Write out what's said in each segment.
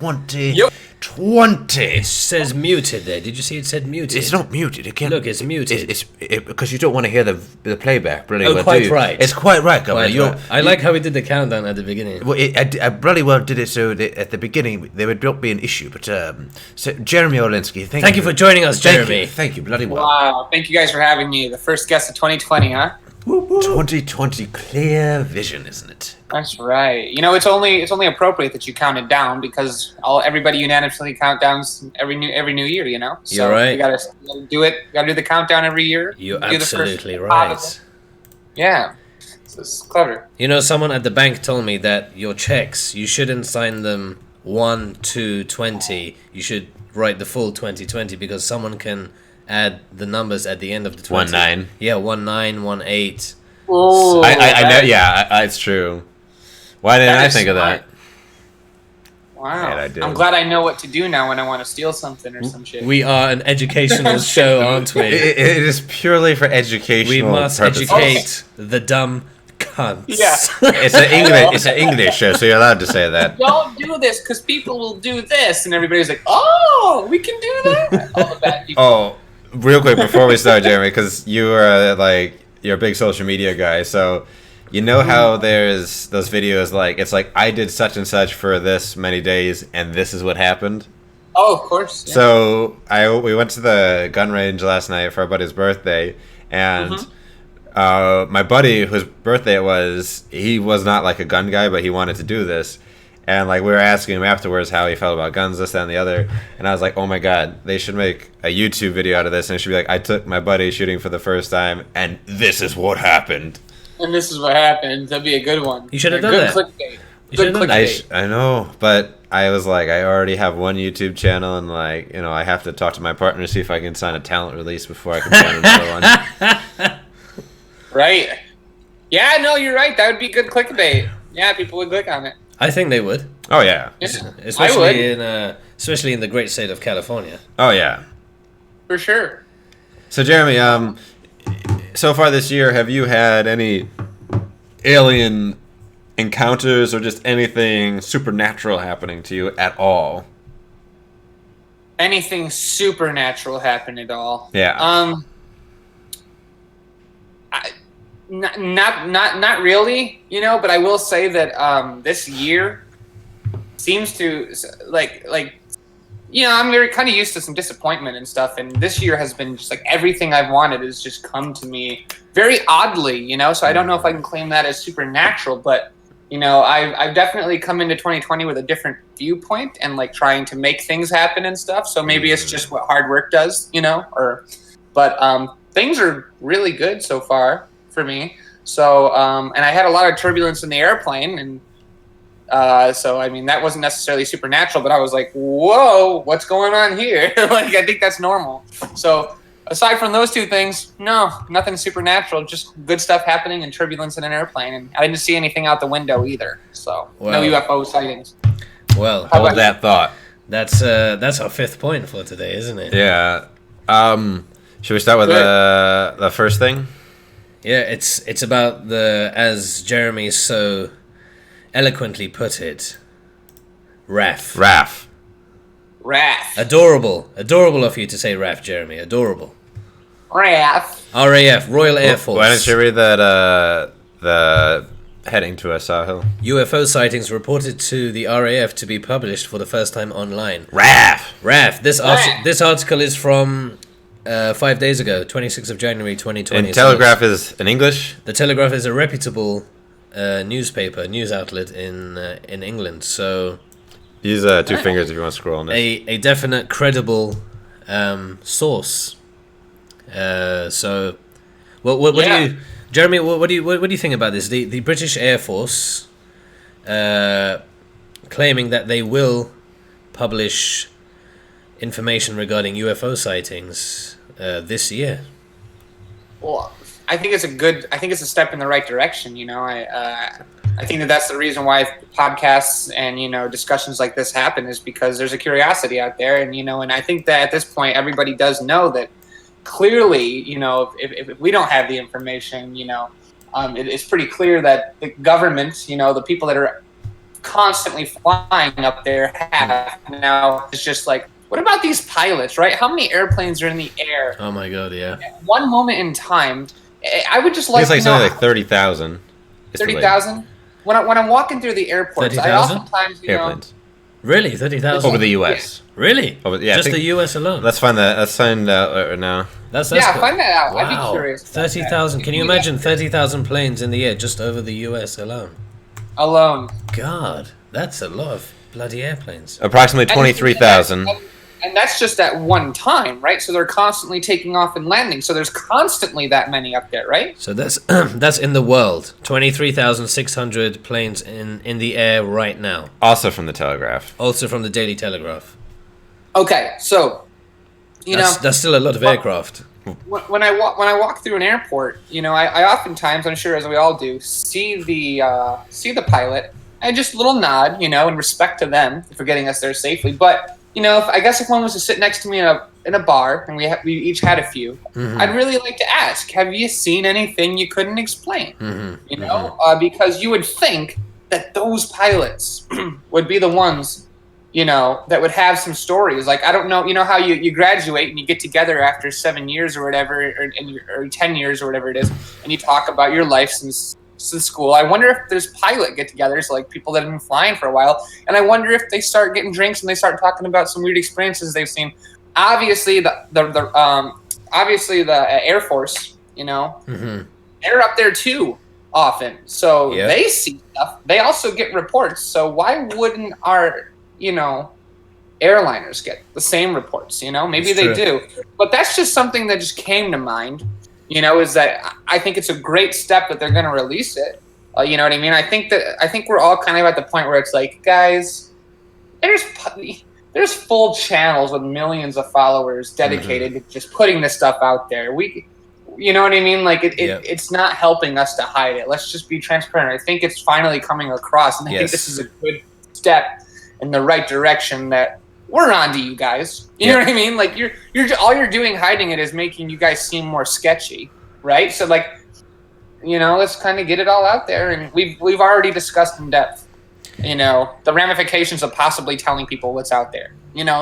Yep. 2020. It says muted there. Did you see it said muted? It's not muted. It can't. Look, it's muted. It's because you don't want to hear the playback. Bloody Oh, well, quite do you? right. It's quite right, Governor. Quite right. I like how we did the countdown at the beginning. Well, I bloody well did it so that at the beginning there would not be an issue. But so Jeremy Olinsky, Thank you for joining us, Jeremy. Thank you, bloody well. Wow. Thank you guys for having me. The first guest of 2020, huh? 2020, clear vision, isn't it? That's right. You know, it's only appropriate that you count it down because everybody unanimously count downs every new year. You know, so You're right. You gotta do it. You gotta do the countdown every year. You're Do the absolutely first- right. Yeah, so it's clever. You know, someone at the bank told me that your checks, you shouldn't sign them 1, 2, 20. You should write the full 2020 because someone can add the numbers at the end of the 20. 19. Yeah, 19, 18. Oh, I know. Yeah, it's true. Why didn't I think of that? Wow. Man, I did. I'm glad I know what to do now when I want to steal something or some shit. We are an educational show, aren't we? It is purely for educational We must purposes. educate the dumb cunts. Yeah. It's an English show, so you're allowed to say that. Don't do this because people will do this, and everybody's like, "Oh, we can do that." All the bad people. Oh, real quick before we start, Jeremy, because you are you're a big social media guy, so you know how there's those videos it's like I did such and such for this many days, and this is what happened. Oh, of course. Yeah. So we went to the gun range last night for our buddy's birthday, and my buddy whose birthday it was, he was not like a gun guy, but he wanted to do this. And we were asking him afterwards how he felt about guns, this, that, and the other. And I was like, oh my God, they should make a YouTube video out of this. And it should be like, I took my buddy shooting for the first time, and this is what happened. And this is what happened. That'd be a good one. You should have done good that. Clickbait. You Good should have done clickbait. I know, but I was like, I already have one YouTube channel, and I have to talk to my partner to see if I can sign a talent release before I can sign another one. Right. Yeah, no, you're right. That would be good clickbait. Yeah, people would click on it. I think they would. Oh yeah. Yeah, I would. Especially in the great state of California. Oh yeah. For sure. So Jeremy, so far this year, have you had any alien encounters or just anything supernatural happening to you at all? Anything supernatural happen at all? Yeah. Not really, but I will say that this year seems to I'm very kind of used to some disappointment and stuff, and this year has been just everything I've wanted has just come to me very oddly, so I don't know if I can claim that as supernatural, but I've definitely come into 2020 with a different viewpoint and trying to make things happen and stuff, so maybe it's just what hard work does, but things are really good so far for me. So, and I had a lot of turbulence in the airplane, and so I mean that wasn't necessarily supernatural, but I was like, "Whoa, what's going on here?" I think that's normal. So, aside from those two things, no, nothing supernatural. Just good stuff happening and turbulence in an airplane, and I didn't see anything out the window either. So, no UFO sightings. Well, Hold that thought. that's our fifth point for today, isn't it? Yeah. Should we start with the first thing? Yeah, it's about as Jeremy so eloquently put it, RAF. RAF. Adorable of you to say RAF, Jeremy. Adorable. RAF. RAF, Royal Air Force. Why don't you read that the heading to us, Sahil? UFO sightings reported to the RAF to be published for the first time online. RAF. This article is from 5 days ago, 26th of January 2020. And Telegraph is in English? The Telegraph is a reputable news outlet in England. So use two fingers if you want to scroll on this. a definite, credible source. So, what do you, Jeremy? What do you think about this? The British Air Force claiming that they will publish information regarding UFO sightings this year. Well, I think it's a step in the right direction. I think that's the reason why podcasts and discussions like this happen, is because there's a curiosity out there, and I think that at this point everybody does know that clearly, if we don't have the information, it's pretty clear that the government, the people that are constantly flying up there have now. It's just like, what about these pilots, right? How many airplanes are in the air? Oh my god, yeah. At one moment in time, I would just like It's like to know something like 30,000. 30,000. When I'm walking through the airports, I 30,000? oftentimes Airplanes. Really? 30,000? Over the US. Really? Yeah, I Just think- the US alone? Let's find that. Let's find out now. That's yeah, cool. find that out. Wow. I'd be curious. 30,000. Can you imagine 30,000 planes in the air just over the US alone? Alone. God, that's a lot of bloody airplanes. Approximately 23,000. And that's just at one time, right? So they're constantly taking off and landing. So there's constantly that many up there, right? So that's that's in the world. 23,600 planes in the air right now. Also from the Telegraph. Also from the Daily Telegraph. Okay, so That's still a lot of aircraft. when I walk through an airport, I oftentimes, I'm sure as we all do, see the pilot and just a little nod, in respect to them for getting us there safely. But if one was to sit next to me in a bar and we each had a few, I'd really like to ask, have you seen anything you couldn't explain? Because you would think that those pilots would be the ones, that would have some stories. Like, I don't know, how you graduate and you get together after 7 years or whatever, or 10 years or whatever it is, and you talk about your life since school. I wonder if there's pilot get-togethers, like people that have been flying for a while, and I wonder if they start getting drinks and they start talking about some weird experiences they've seen. Obviously, the Air Force, they're up there too often, so they see stuff. They also get reports. So why wouldn't our airliners get the same reports? Maybe they do, but that's just something that just came to mind. Is that I think it's a great step that they're going to release it. You know what I mean? I think we're all kind of at the point where it's like, guys, there's full channels with millions of followers dedicated to just putting this stuff out there. You know what I mean? Like it's not helping us to hide it. Let's just be transparent. I think it's finally coming across, and I think this is a good step in the right direction that we're on to you guys. You know what I mean? Like you're all you're doing hiding it is making you guys seem more sketchy, right? So like, let's kind of get it all out there, and we've already discussed in depth, the ramifications of possibly telling people what's out there.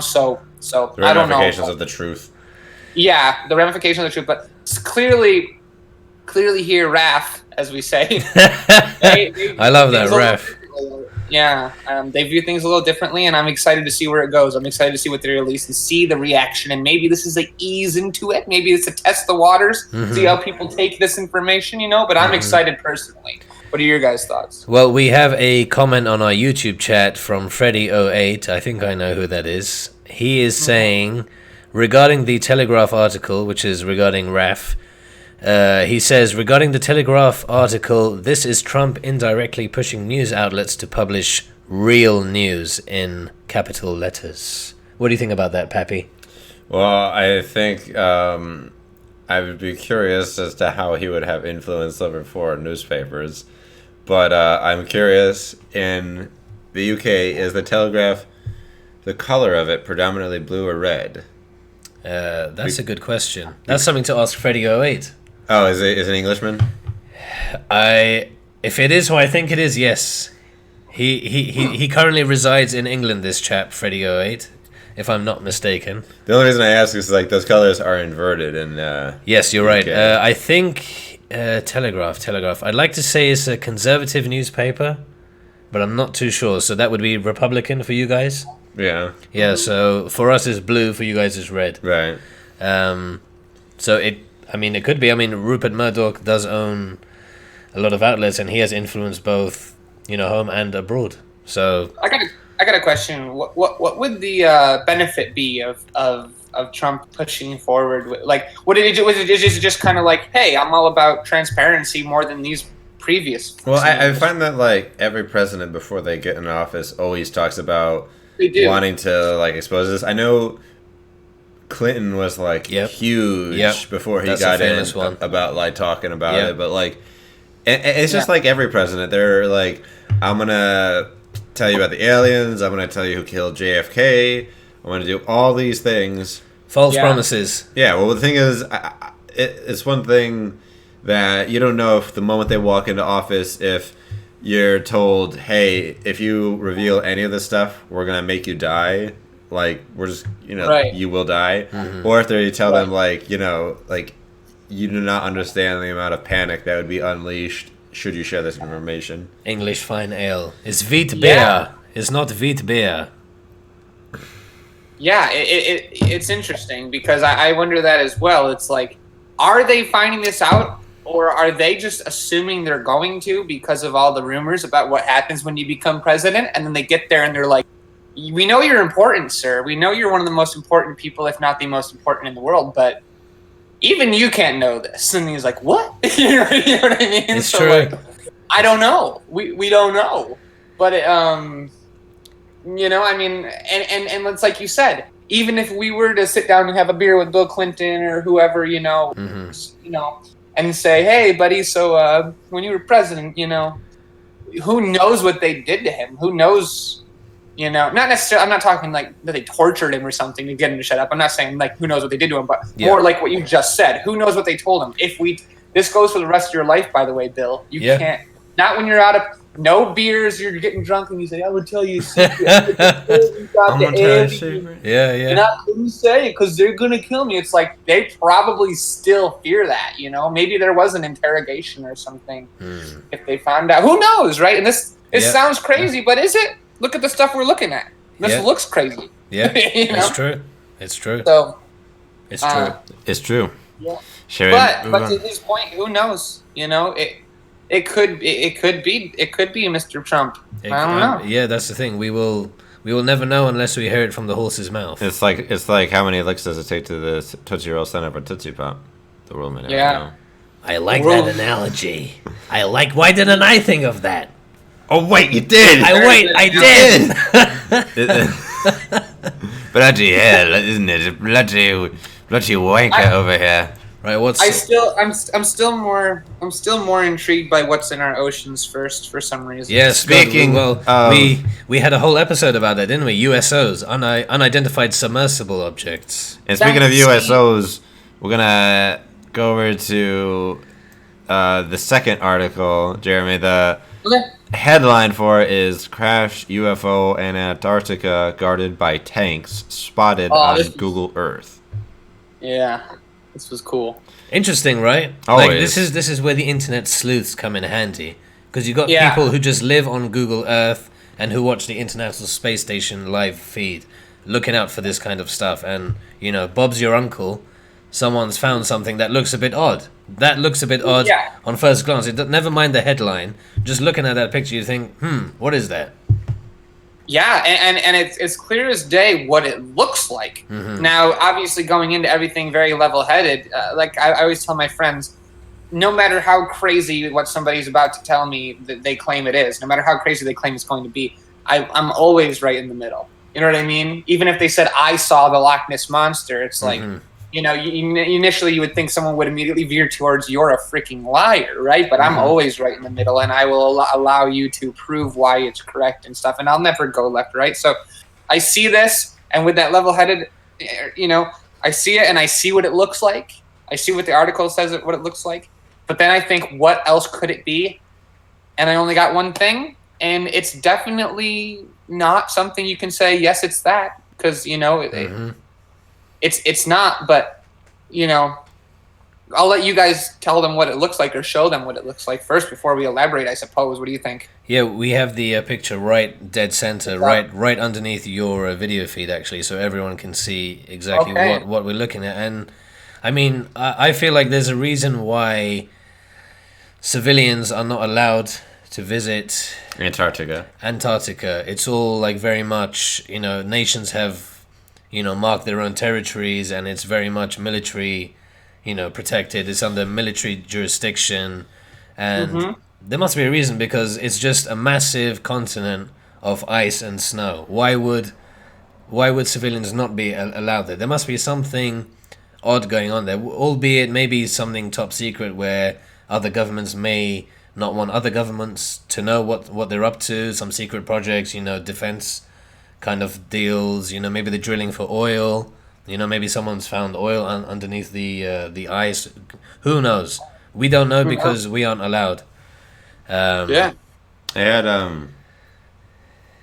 So The I don't know. ramifications of the truth. Yeah, the ramifications of the truth, but it's clearly here, RAF, as we say. I love that, RAF. Yeah, they view things a little differently, and I'm excited to see where it goes. I'm excited to see what they release and see the reaction, and maybe this is an ease into it. Maybe it's to test the waters, see how people take this information, but I'm excited personally. What are your guys' thoughts? Well, we have a comment on our YouTube chat from Freddy08. I think I know who that is. He is saying, regarding the Telegraph article, which is regarding RAF, he says, regarding the Telegraph article, this is Trump indirectly pushing news outlets to publish real news in capital letters. What do you think about that, Pappy? Well, I think I would be curious as to how he would have influence over foreign newspapers. But I'm curious, in the UK, is the Telegraph, the color of it, predominantly blue or red? That's a good question. That's something to ask Freddy08. Oh, is it an Englishman? If it is who I think it is, yes. He currently resides in England, this chap, Freddy08, if I'm not mistaken. The only reason I ask is like those colors are inverted in yes, you're right. UK. I think Telegraph. I'd like to say it's a conservative newspaper, but I'm not too sure. So that would be Republican for you guys? Yeah. Yeah, so for us it's blue, for you guys it's red. Right. So it could be. Rupert Murdoch does own a lot of outlets, and he has influence both, home and abroad. So I got a question. What would the benefit be of Trump pushing forward? Like, what did he do? Was it just kind of like, hey, I'm all about transparency more than these previous? Well, I find that like every president before they get in office always talks about wanting to like expose this. I know Clinton was like huge before he got in about like talking about it, but like it's just like every president. They're like, I'm gonna tell you about the aliens. I'm gonna tell you who killed JFK. I'm gonna do all these things. False promises. Yeah. Well, the thing is, it's one thing that you don't know if the moment they walk into office, if you're told, hey, if you reveal any of this stuff, we're gonna make you die. Like we're just, Right. you will die. Mm-hmm. Or if they tell them Right. like, like you do not understand the amount of panic that would be unleashed should you share this information. English fine ale. It's wheat Yeah. beer. It's not wheat beer. Yeah, it's interesting because I wonder that as well. It's like, are they finding this out, or are they just assuming they're going to because of all the rumors about what happens when you become president? And then they get there and they're like, we know you're important, sir. We know you're one of the most important people, if not the most important in the world, but even you can't know this. And he's like, what? You know what I mean? It's true. Like, I don't know. We don't know. But I mean, and it's like you said, even if we were to sit down and have a beer with Bill Clinton or whoever, and say, hey, buddy, so when you were president, who knows what they did to him? Who knows? Not necessarily. I'm not talking like that they tortured him or something to get him to shut up. I'm not saying like who knows what they did to him, but more like what you just said. Who knows what they told him? This goes for the rest of your life, by the way, Bill. You can't. Not when you're out of no beers. You're getting drunk and you say, "I would tell you a secret." I'm gonna tell you a secret. Yeah. You're not going to say it because they're gonna kill me. It's like they probably still fear that. Maybe there was an interrogation or something. If they found out, who knows, right? And this sounds crazy, but is it? Look at the stuff we're looking at. This looks crazy. Yeah, it's true. It's true. So, it's true. It's true. Yeah. Sure. But to his point, who knows? It could be Mr. Trump. I don't know. Yeah, that's the thing. We will never know unless we hear it from the horse's mouth. It's like how many licks does it take to the Tootsie Roll stand up a Tootsie Pop? The world may never know. I like that analogy. Why didn't I think of that? Oh wait, you did. I did. Bloody hell, isn't it? Bloody wanker over here. Right. I'm still more intrigued by what's in our oceans first for some reason. Yeah, Speaking we had a whole episode about that, didn't we? USOs, unidentified submersible objects. And speaking of USOs, we're gonna go over to the second article, Jeremy. The headline for it is "Crashed UFO in Antarctica guarded by tanks spotted on Google Earth." Yeah. This was cool. Interesting, right? Always. This is where the internet sleuths come in handy, because you got people who just live on Google Earth and who watch the International Space Station live feed, looking out for this kind of stuff. And Bob's your uncle. Someone's found something that looks a bit odd. On first glance. Never mind the headline. Just looking at that picture, you think, what is that? Yeah, and it's clear as day what it looks like. Mm-hmm. Now, obviously, going into everything very level-headed, like I always tell my friends, no matter how crazy what somebody's about to tell me that they claim it is, no matter how crazy they claim it's going to be, I'm always right in the middle. You know what I mean? Even if they said, I saw the Loch Ness Monster, it's like, initially you would think someone would immediately veer towards you're a freaking liar, right? But I'm always right in the middle, and I will allow you to prove why it's correct and stuff, and I'll never go left, right? So I see this, and with that level-headed, I see it, and I see what it looks like. I see what the article says what it looks like. But then I think, what else could it be? And I only got one thing, and it's definitely not something you can say, yes, it's that, because, It's not, but, I'll let you guys tell them what it looks like or show them what it looks like first before we elaborate, I suppose. What do you think? Yeah, we have the picture right dead center, right underneath your video feed, actually, so everyone can see exactly what we're looking at. And, I mean, I feel like there's a reason why civilians are not allowed to visit Antarctica. It's all, like, very much, nations have mark their own territories, and it's very much military, protected. It's under military jurisdiction, and there must be a reason, because it's just a massive continent of ice and snow. Why would civilians not be allowed there? There must be something odd going on there, albeit maybe something top secret where other governments may not want other governments to know what they're up to, some secret projects, defense kind of deals, maybe they're drilling for oil, maybe someone's found oil underneath the ice. Who knows? We don't know because we aren't allowed. I had Do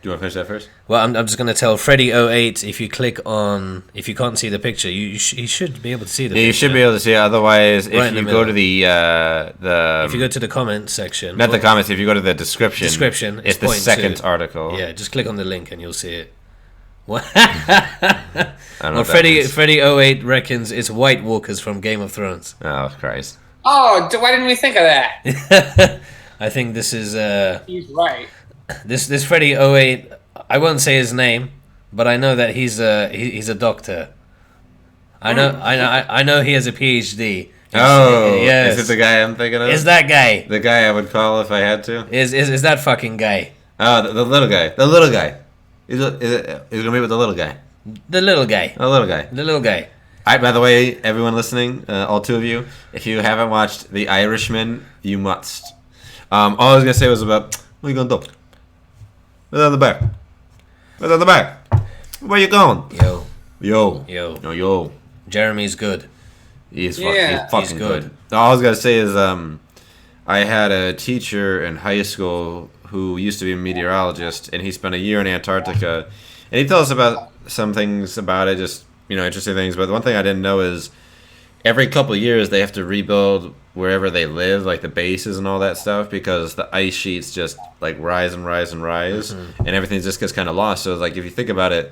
you want to finish that first? Well, I'm just going to tell Freddy08, if you click on, if you can't see the picture, you should be able to see the picture. You should be able to see it. Otherwise, Right if you go to the if you go to the comment section. Not the comments, if you go to the description. It's the second article. Yeah, just click on the link and you'll see it. What? I don't know Well, Freddy08 reckons it's White Walkers from Game of Thrones. Oh, Christ. Oh, why didn't we think of that? I think this is He's right. this Freddy08. I won't say his name, but I know that he's a doctor. I know he has a PhD. Oh, yes. Is it the guy I'm thinking of? Is that guy? The guy I would call if I had to? Is that fucking guy? Oh, the little guy. The little guy. He's going to meet with the little guy. The little guy. The little guy. The little guy. By the way, everyone listening, all two of you, if you haven't watched The Irishman, you must. All I was going to say was about, what are you going to do? What's on the back? What's on the back? Where you going? Yo. Jeremy's good. He's Yeah. fucking He's good. All I was going to say is, I had a teacher in high school who used to be a meteorologist, and he spent a year in Antarctica, and he told us about some things about it, just, interesting things. But the one thing I didn't know is every couple of years they have to rebuild wherever they live, like the bases and all that stuff, because the ice sheets just like rise and rise and rise, and everything just gets kind of lost. So like if you think about it,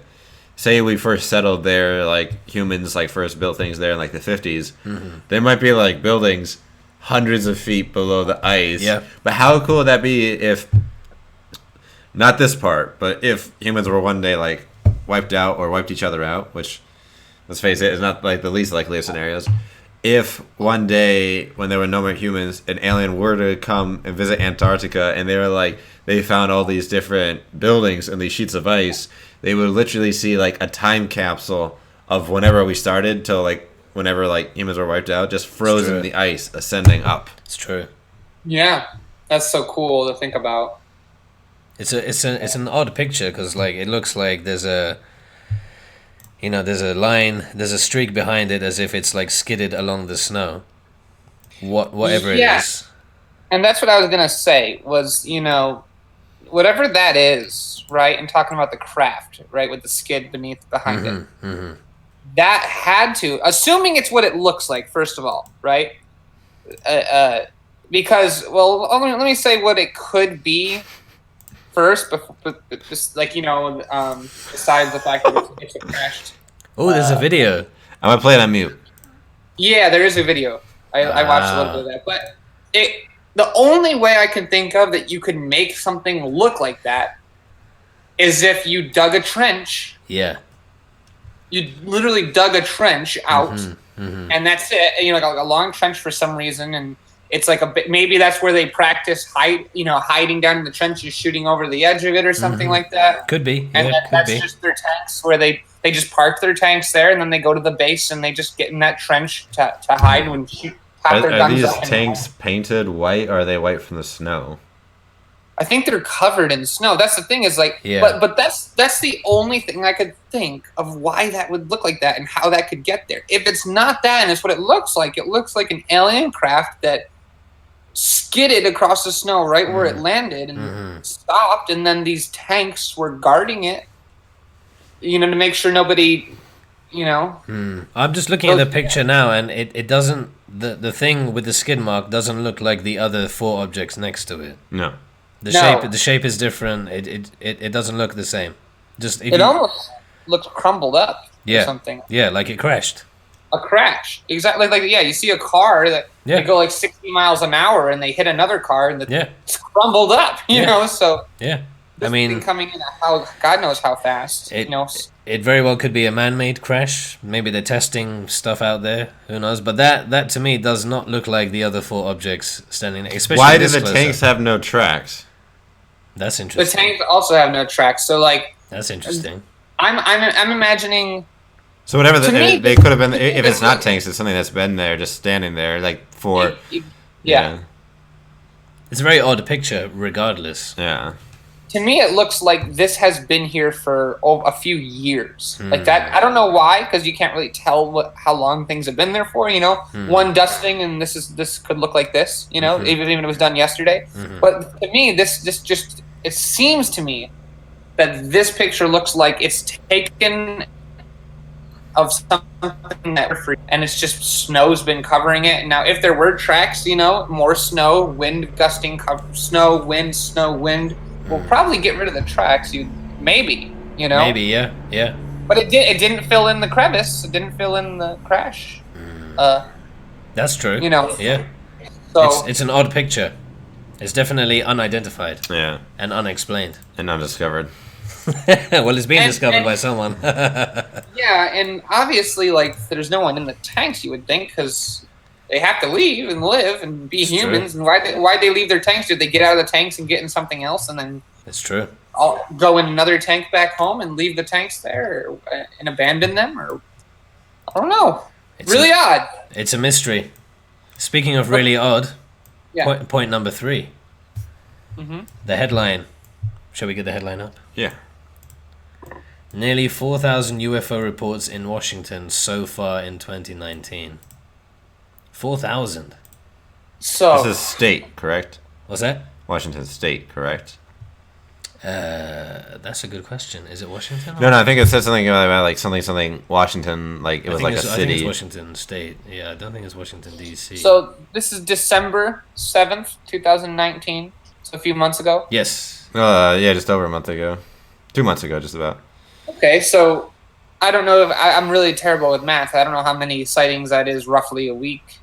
say we first settled there, like humans like first built things there in like the 50s, there might be like buildings hundreds of feet below the ice. Yeah. But how cool would that be if, not this part, but if humans were one day like wiped out or wiped each other out, which, let's face it, is not like the least likely of scenarios. If one day when there were no more humans, an alien were to come and visit Antarctica, and they were like, they found all these different buildings and these sheets of ice, they would literally see like a time capsule of whenever we started till like whenever like humans were wiped out, just frozen in the ice, ascending up. It's true. Yeah, that's so cool to think about. It's an odd picture because like it looks like there's a line, there's a streak behind it as if it's like skidded along the snow. Whatever it is. And that's what I was gonna say was, whatever that is, right? And talking about the craft, right, with the skid behind it. That had to, assuming it's what it looks like, first of all, right? Because, well, let me say what it could be first, but just like, besides the fact that it's crashed. Oh, there's a video. I'm going to play it on mute. Yeah, there is a video. I watched a little bit of that. But the only way I can think of that you could make something look like that is if you dug a trench. Yeah. You literally dug a trench out, and that's it. Like a long trench for some reason, and it's like maybe that's where they practice hiding down in the trenches, shooting over the edge of it or something like that. Could be. And that's just their tanks where they just park their tanks there, and then they go to the base and they just get in that trench to hide when shoot. Are these tanks painted white, or are they white from the snow? I think they're covered in snow. That's the thing is like, but that's the only thing I could think of why that would look like that and how that could get there. If it's not that and it's what it looks like an alien craft that skidded across the snow right where it landed and stopped, and then these tanks were guarding it, to make sure nobody, I'm just looking at the picture now, and it doesn't, the thing with the skid mark doesn't look like the other four objects next to it. No. The shape is different. It doesn't look the same. It almost looks crumbled up or something. Yeah, like it crashed. A crash. Exactly. Like, you see a car that they go like 60 miles an hour and they hit another car and it's crumbled up, you know? So, yeah. I mean, coming in at God knows how fast. It very well could be a man-made crash. Maybe they're testing stuff out there. Who knows? But that to me does not look like the other four objects standing there. Especially why do the tanks have no tracks? That's interesting. The tanks also have no tracks. So like, that's interesting. I'm imagining. So whatever they could have been, if it's not tanks, it's something that's been there, just standing there, like for. Yeah. It's a very odd picture, regardless. Yeah. to me, it looks like this has been here for a few years. Hmm. Like that, I don't know why, because you can't really tell how long things have been there for. One dusting, and this could look like this. Even if it was done yesterday. But to me, this just it seems to me that this picture looks like it's taken of something that free, and it's just snow's been covering it. Now, if there were tracks, more snow, wind gusting, snow, wind, we'll probably get rid of the tracks. Maybe. Maybe, yeah. But it didn't fill in the crevice. It didn't fill in the crash. That's true. Yeah. So it's an odd picture. It's definitely unidentified. Yeah. And unexplained. And undiscovered. Well, it's been discovered by someone. Yeah, and obviously, there's no one in the tanks, you would think, because they have to leave and live and be humans. True. And why'd they leave their tanks? Did they get out of the tanks and get in something else and then It's true. I'll go in another tank back home and leave the tanks there and abandon them? Or I don't know. It's really odd. It's a mystery. Speaking of really odd, Yeah. point number 3. Mm-hmm. The headline. Shall we get the headline up? Yeah. Nearly 4,000 UFO reports in Washington so far in 2019. 4,000. So This is state, correct? What's that? Washington State, correct? That's a good question. Is it Washington? No, I think it said something about something Washington, it was like a I think city. it's Washington State. Yeah, I don't think it's Washington D.C. So this is December 7th, 2019. So a few months ago. Yes. Yeah, just over a month ago. 2 months ago, just about. Okay, so I don't know if I'm really terrible with math. I don't know how many sightings that is roughly a week,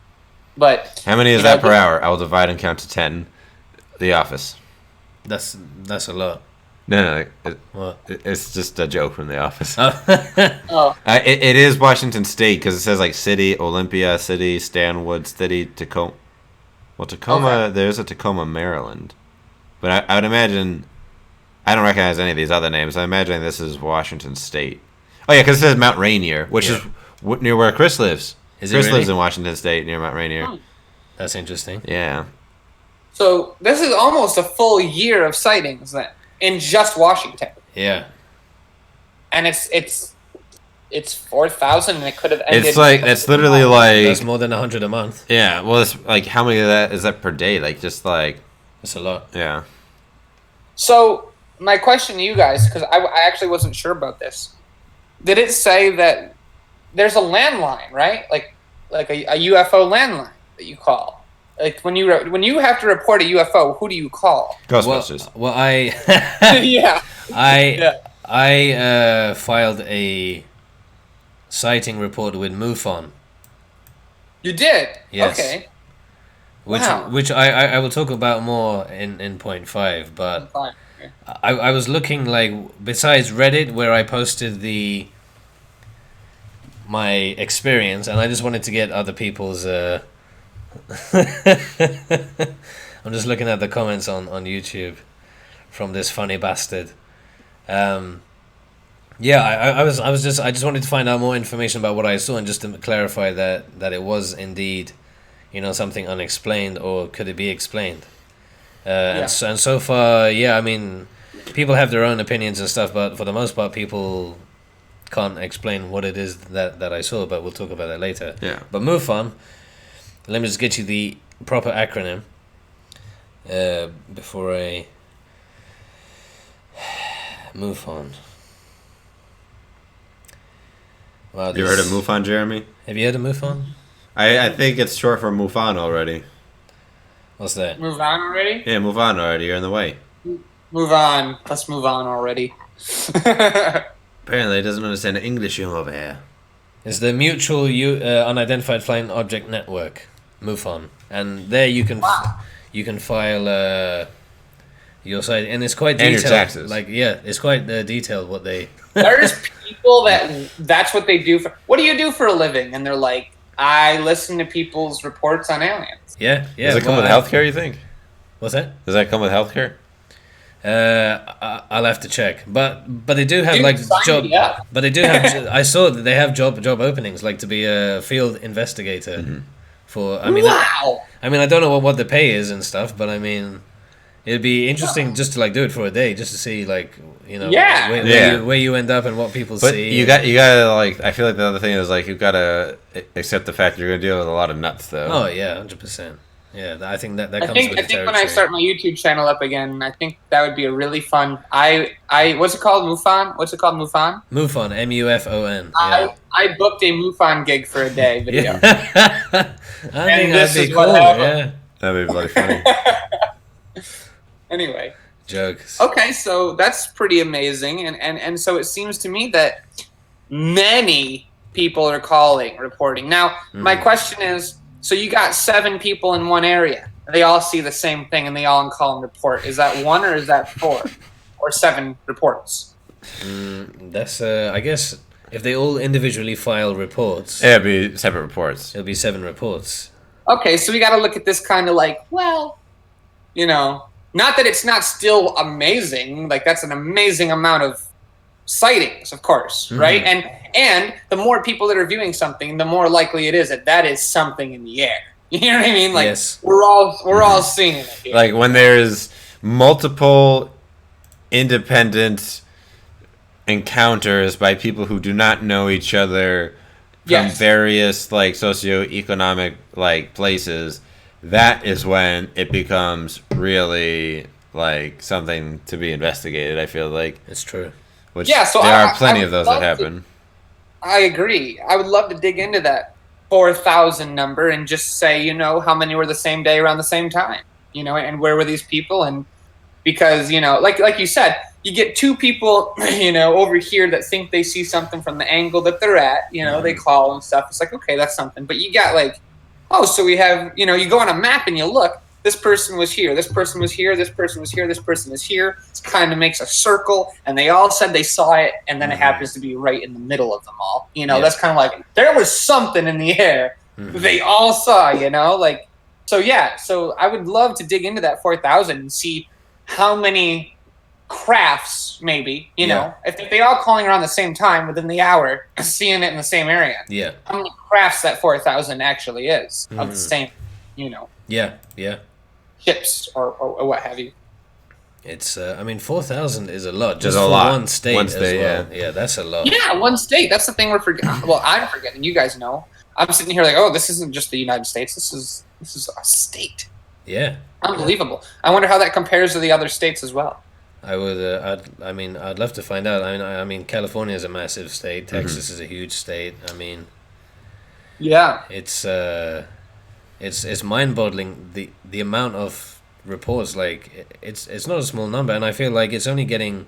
but How many is that per hour? I will divide and count to 10. The Office. That's a lot. No, What? it's just a joke from The Office. Oh, It is Washington State because it says City, Olympia City, Stanwood City, Tacoma. Well, Tacoma, Okay. There's a Tacoma, Maryland. But I would imagine, I don't recognize any of these other names. I imagine this is Washington State. Oh yeah, because it says Mount Rainier, which is near where Chris lives. Is it Chris really? lives in Washington State near Mount Rainier. Oh. That's interesting. Yeah. so this is almost a full year of sightings then in just Washington, Yeah. and it's 4,000, and it could have ended. It's literally That's more than 100 a month. yeah. Well, it's how many of that is that per day? That's a lot. Yeah. So my question to you guys, because I actually wasn't sure about this, did it say that there's a landline, right? Like a UFO landline that you call. Like when you have to report a UFO, who do you call? Ghostbusters. Well, I Yeah. I filed a sighting report with MUFON. You did. Yes. Okay. Which Wow. which I will talk about more in point 5, but Fine. Okay. I was looking besides Reddit where I posted my experience, and I just wanted to get other people's I'm just looking at the comments on YouTube from this funny bastard. Yeah, I just wanted to find out more information about what I saw, and just to clarify that it was indeed, something unexplained, or could it be explained? And so far, yeah, I mean, people have their own opinions and stuff, but for the most part, people can't explain what it is that I saw. But we'll talk about that later. Yeah. But MUFON, let me just get you the proper acronym before I MUFON. Wow, You heard of MUFON, Jeremy? Have you heard of MUFON? I think it's short for MUFON already. What's that? Move on already. Yeah, move on already. You're in the way. Move on. Let's move on already. Apparently, he doesn't understand English over here. It's the Mutual Unidentified Flying Object Network, MUFON, and there you can file your site, and it's quite And detailed. your taxes. It's quite detailed what they. There's people that's what they do for. What do you do for a living? And they're like, I listen to people's reports on aliens. Yeah. Does it come with healthcare, you think? What's that? Does that come with healthcare? I'll have to check, but they do have Dude, sign job. me up. But they do have. I saw that they have job openings, to be a field investigator. Mm-hmm. For Wow. I don't know what the pay is and stuff, but I mean, It'd be interesting just to like do it for a day, just to see like Yeah. where you end up and what people But see. you gotta like. I feel like the other thing is like you've gotta accept the fact that you're gonna deal with a lot of nuts though. Oh yeah, 100%. Yeah, I think that comes I with the think when territory. I start my YouTube channel up again, I think that would be a really fun. I what's it called? MUFON? What's it called? MUFON? MUFON, MUFON. I booked a MUFON gig for a day video. Yeah. I think this that'd be is what cool. happened. Yeah. That'd be bloody funny. Anyway. Jokes. Okay, so that's pretty amazing, and so it seems to me that many people are calling, reporting. Now, my question is, so you got 7 people in one area. They all see the same thing, and they all call and report. Is that 1 or is that 4 or 7 reports? That's I guess if they all individually file reports, Yeah, it'd be separate reports. it'll be 7 reports. Okay, so we got to look at this kind of like, well, not that it's not still amazing. Like that's an amazing amount of sightings, of course, right? And the more people that are viewing something, the more likely it is that is something in the air. You know what I mean? Like Yes. we're all seeing it here. Like when there's multiple independent encounters by people who do not know each other from Yes. various like socioeconomic like places, that is when it becomes really like something to be investigated. I feel like, It's true. which Yeah, so there I are plenty would of those that love to- happen. I agree. I would love to dig into that 4,000 number and just say, how many were the same day around the same time, and where were these people? And because, like you said, you get 2 people, over here that think they see something from the angle that they're at, they call and stuff. It's like, okay, that's something. But you got like, oh, so we have, you go on a map and you look, this person was here, this person was here, this person was here, this person is here. It kind of makes a circle, and they all said they saw it, and then it happens to be right in the middle of them all. That's kind of like, there was something in the air they all saw, like, so yeah. So I would love to dig into that 4,000 and see how many crafts, maybe, if they all calling around the same time within the hour, seeing it in the same area. Yeah. How many crafts that 4,000 actually is of the same, Yeah. Yeah. ships or what have you. It's 4,000 is a lot just a for lot. one state, One as state, well. Yeah, that's a lot. Yeah, one state. That's the thing we're forgetting. Well, I'm forgetting. You guys know. I'm sitting here like, oh, this isn't just the United States. This is a state. Yeah. Unbelievable. I wonder how that compares to the other states as well. I would. I'd love to find out. I mean, California is a massive state. Texas is a huge state. I mean, Yeah. it's mind-boggling the amount of reports. Like, it's not a small number, and I feel like it's only getting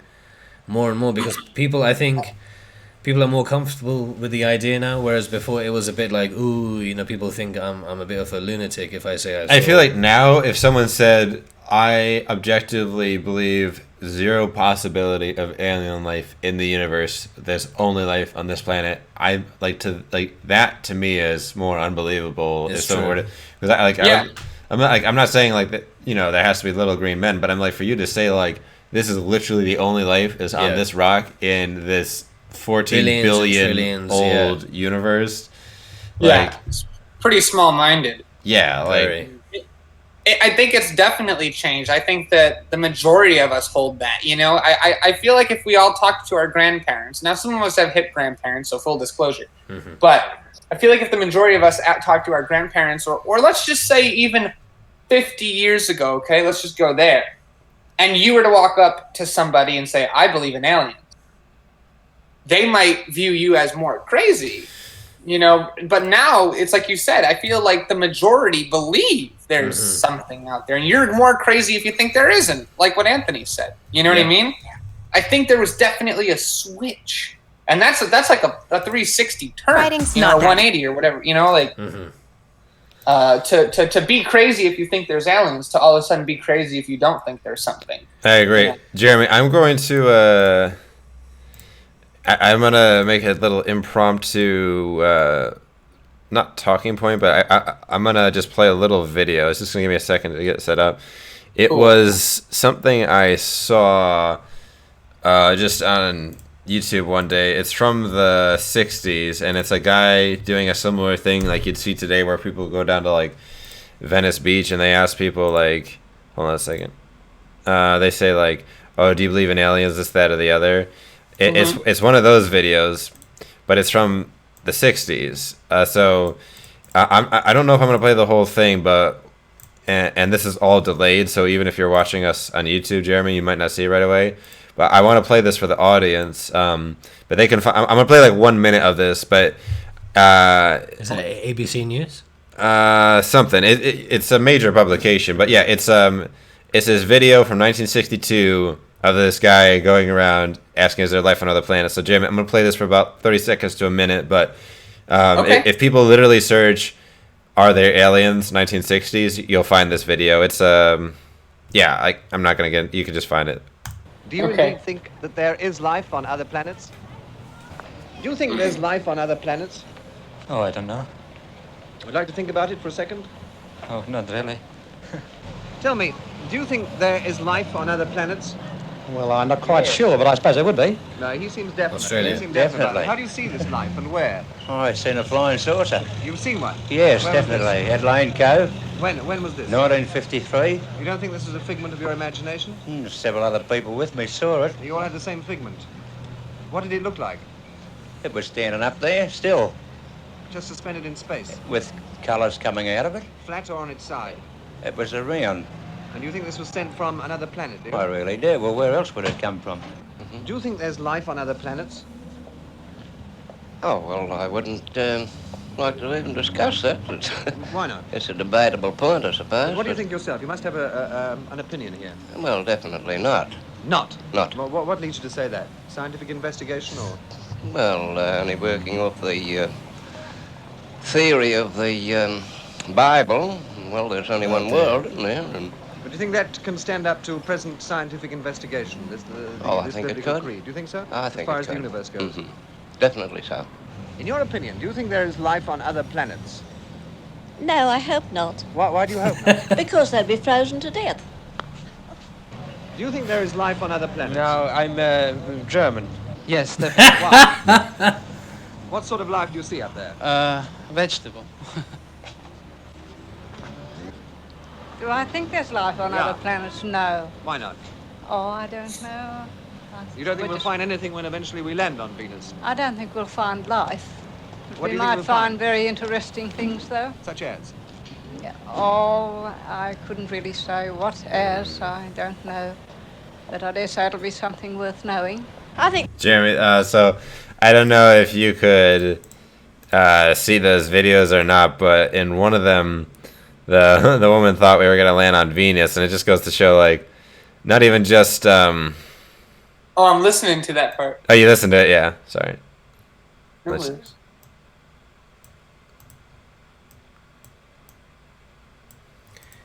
more and more because I think people are more comfortable with the idea now, whereas before it was a bit like, ooh, people think I'm a bit of a lunatic if I say I feel like now if someone said, I objectively believe 0 possibility of alien life in the universe, there's only life on this planet, I like to like that. To me is more unbelievable. It's if someone true. were to, because I like Yeah. I'm not saying like that, there has to be little green men, but I'm like, for you to say like this is literally the only life is on Yeah. this rock in this 14 Billions and billion trillions, old universe. Yeah. It's pretty small-minded. Yeah, like Very. I think it's definitely changed. I think that the majority of us hold that. I feel like if we all talked to our grandparents, now some of us have hip grandparents, so full disclosure, but I feel like if the majority of us talk to our grandparents, or let's just say even 50 years ago, okay, let's just go there, and you were to walk up to somebody and say, I believe in aliens, they might view you as more crazy. But now it's like you said, I feel like the majority believe there's something out there, and you're more crazy if you think there isn't, like what Anthony said. You know what I mean? I think there was definitely a switch, and that's like a 360 turn, Writing's or not that. 180 or whatever, to be crazy if you think there's aliens, to all of a sudden be crazy if you don't think there's something. I agree. Yeah. Jeremy, I'm going to I'm gonna make a little impromptu not talking point, but I'm gonna just play a little video. It's just gonna give me a second to get set up. It Cool. was something I saw just on YouTube one day. It's from the 60s, and it's a guy doing a similar thing like you'd see today where people go down to like Venice Beach and they ask people like, hold on a second. they say like, "Oh, do you believe in aliens? This, that, or the other." It's one of those videos, but it's from the '60s. So I don't know if I'm gonna play the whole thing, but and this is all delayed. So even if you're watching us on YouTube, Jeremy, you might not see it right away. But I want to play this for the audience. But they can. I'm gonna play like 1 minute of this, but is that ABC News? Something. It's a major publication, but yeah, it's this video from 1962 of this guy going around asking, "Is there life on other planets?" So, Jeremy, I'm gonna play this for about 30 seconds to a minute, but Okay. if people literally search, "Are there aliens 1960s?" you'll find this video. It's yeah, I'm not gonna get. You can just find it. Do you Okay. indeed think that there is life on other planets? Do you think there's life on other planets? Oh, I don't know. Would you like to think about it for a second? Oh, not really. Tell me, do you think there is life on other planets? Well, I'm not quite sure, but I suppose there would be. No, he seems definite. Australia. He seems definite about Definitely. it. How do you see this life and where? Oh, I've seen a flying saucer. You've seen one? Yes, Where was definitely. At Lane Cove, When was this? 1953. You don't think this is a figment of your imagination? Several other people with me saw it. You all had the same figment. What did it look like? It was standing up there, still, Just suspended in space? with colours coming out of it. Flat or on its side? It was around. And you think this was sent from another planet, do you? I really do. Well, where else would it come from? Do you think there's life on other planets? Oh, well, I wouldn't like to even discuss that. Why not? It's a debatable point, I suppose. What do you but- think yourself? You must have an opinion here. Well, definitely not. Not? Not. Well, what leads you to say that? Scientific investigation or? Well, only working off the theory of the Bible. Well, there's only one world, isn't there? And But do you think that can stand up to present scientific investigation? Oh, I this think it biblical could. creed? Do you think so? I think as far it as the could. universe goes. Mhm. Definitely so. In your opinion, do you think there is life on other planets? No, I hope not, Why do you hope not? because they'll be frozen to death. Do you think there is life on other planets? No, I'm German. Yes, the Why? What sort of life do you see up there? vegetable. Do I think there's life on Yeah. other planets? No. Why not? Oh, I don't know. You don't think We're we'll just- find anything when eventually we land on Venus? I don't think we'll find life. What do We you think might we'll find find? very interesting things, though. Such as? Yeah. Oh, I couldn't really say what as. I don't know. But I dare say it'll be something worth knowing. I think Jeremy, so I don't know if you could see those videos or not, but in one of them, the the woman thought we were gonna land on Venus, and it just goes to show, like, not even just. Oh, I'm listening to that part. Oh, you listened to it, yeah. Sorry. No Let's- worries.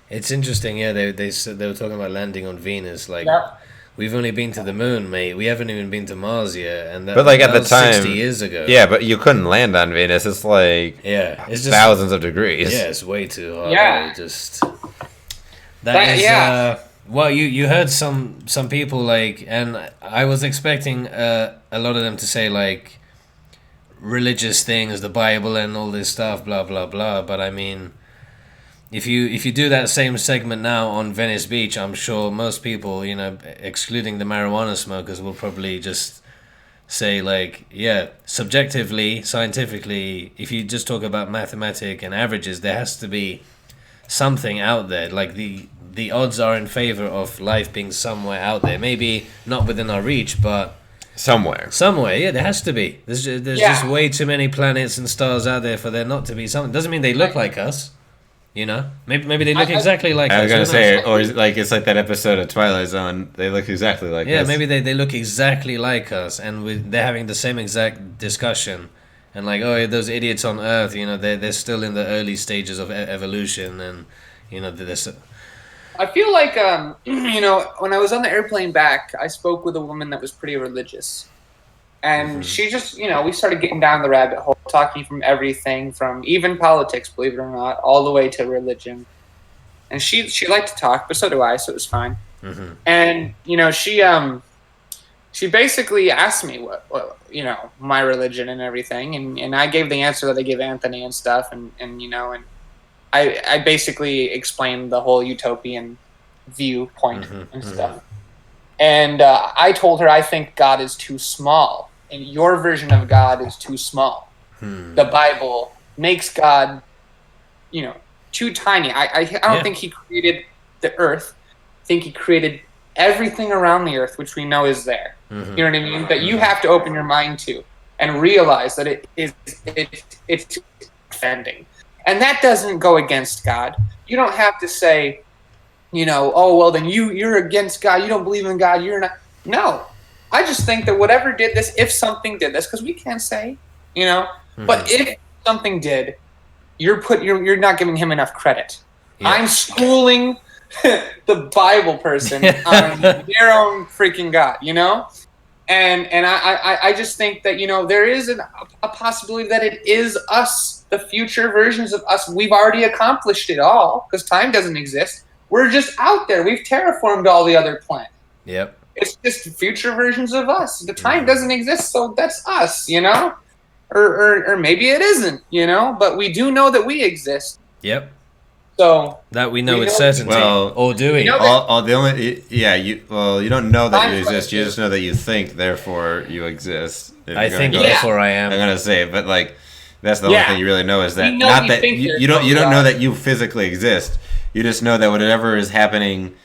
It's interesting, yeah. They said they were talking about landing on Venus. Like, Yeah. we've only been to the moon, mate. We haven't even been to Mars yet, and that, But like at that the was time, 60 years ago. Yeah, but you couldn't land on Venus. It's like yeah. It's just thousands of degrees. Yeah, it's way too hot. Yeah. Just That- that is. yeah. Well, you heard some people like, and I was expecting a lot of them to say like religious things, the Bible and all this stuff, blah blah blah. But I mean, if you do that same segment now on Venice Beach, I'm sure most people, you know, excluding the marijuana smokers, will probably just say like, yeah, subjectively, scientifically, if you just talk about mathematics and averages, there has to be something out there. Like the odds are in favor of life being somewhere out there. Maybe not within our reach, but Somewhere. somewhere. Yeah, there has to be. There's just Yeah. way too many planets and stars out there for there not to be something. Doesn't mean they look like us. You know, maybe they look I- exactly like I us. was gonna who say, knows? or is it like it's like that episode of Twilight Zone. They look exactly like Yeah, us. maybe they look exactly like us, and they're having the same exact discussion. And like, oh, those idiots on Earth, you know, they're still in the early stages of evolution, and you know, there's. I feel like, you know, when I was on the airplane back, I spoke with a woman that was pretty religious. And she just, you know, we started getting down the rabbit hole, talking from everything, from even politics, believe it or not, all the way to religion. And she liked to talk, but so do I, so it was fine. Mm-hmm. And, you know, she basically asked me what, you know, my religion and everything. And I gave the answer that I give Anthony and stuff. And you know, and I basically explained the whole utopian viewpoint and stuff. And I told her I think God is too small, and your version of God is too small. The Bible makes God, too tiny. I don't think he created the earth. I think he created everything around the earth, which we know is there. You know what I mean? That you have to open your mind to and realize that it's offending. And that doesn't go against God. You don't have to say, oh, well, then you're against God. You don't believe in God. You're not. No. I just think that whatever did this, if something did this, because we can't say, but if something did, you're not giving him enough credit. Yeah. I'm schooling the Bible person on their own freaking God, And I just think that, there is a possibility that it is us, the future versions of us. We've already accomplished it all because time doesn't exist. We're just out there. We've terraformed all the other planets. Yep. It's just future versions of us. The time doesn't exist, so that's us, Or maybe it isn't, but we do know that we exist. Yep. So that we know with certainty. Well, or do we? You don't know that you exist. You just know that you think, therefore you exist. I think, therefore I am. I'm gonna say it, but that's the only thing you really know is that not that you don't know that you physically exist. You just know that whatever is happening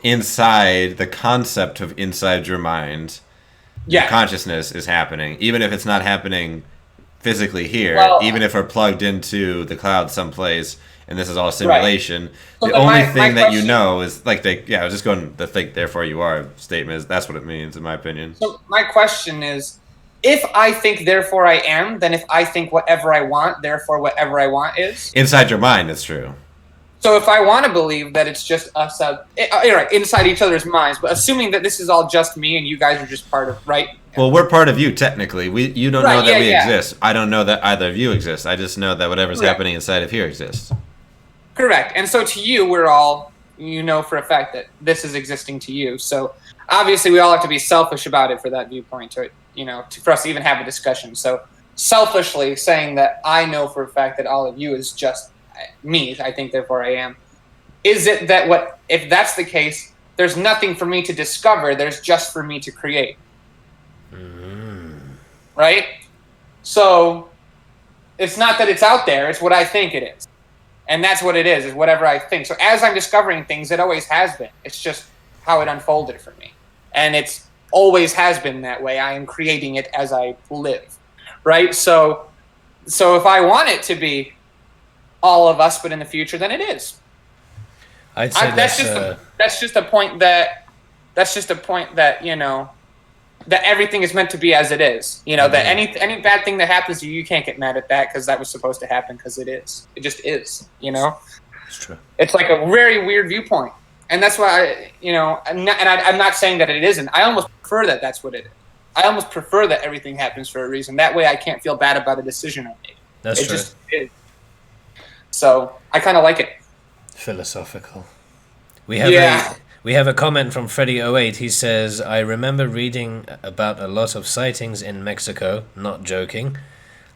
inside the concept of inside your mind, your consciousness is happening, even if it's not happening physically here. Even if we're plugged into the cloud someplace. And this is all simulation. Right. So the only thing that you know is I was just going to think, therefore you are statement. That's what it means, in my opinion. So my question is, if I think, therefore I am, then if I think whatever I want, therefore whatever I want is? Inside your mind, it's true. So if I want to believe that it's just us inside each other's minds, but assuming that this is all just me and you guys are just part of, right? Well, we're part of you, technically. You don't know that we exist. I don't know that either of you exist. I just know that whatever's happening inside of here exists. Correct. And so to you, we're all, for a fact that this is existing to you. So obviously we all have to be selfish about it for that viewpoint, for us to even have a discussion. So selfishly saying that I know for a fact that all of you is just me, I think therefore I am. Is it that if that's the case, there's nothing for me to discover, there's just for me to create. Right? So it's not that it's out there, it's what I think it is. And that's what it is whatever I think. So as I'm discovering things, it always has been. It's just how it unfolded for me. And it's always has been that way. I am creating it as I live. Right? So if I want it to be all of us, but in the future, then it is. I'd say that's just a point that that everything is meant to be as it is. That any bad thing that happens to you can't get mad at that because that was supposed to happen because it is. It just is. It's true. It's like a very weird viewpoint, and that's why I'm not saying that it isn't. I almost prefer that that's what it is. I almost prefer that everything happens for a reason. That way, I can't feel bad about a decision I made. That's true. It just is. So I kind of like it. Philosophical. We have a comment from Freddy08. He says, I remember reading about a lot of sightings in Mexico. Not joking.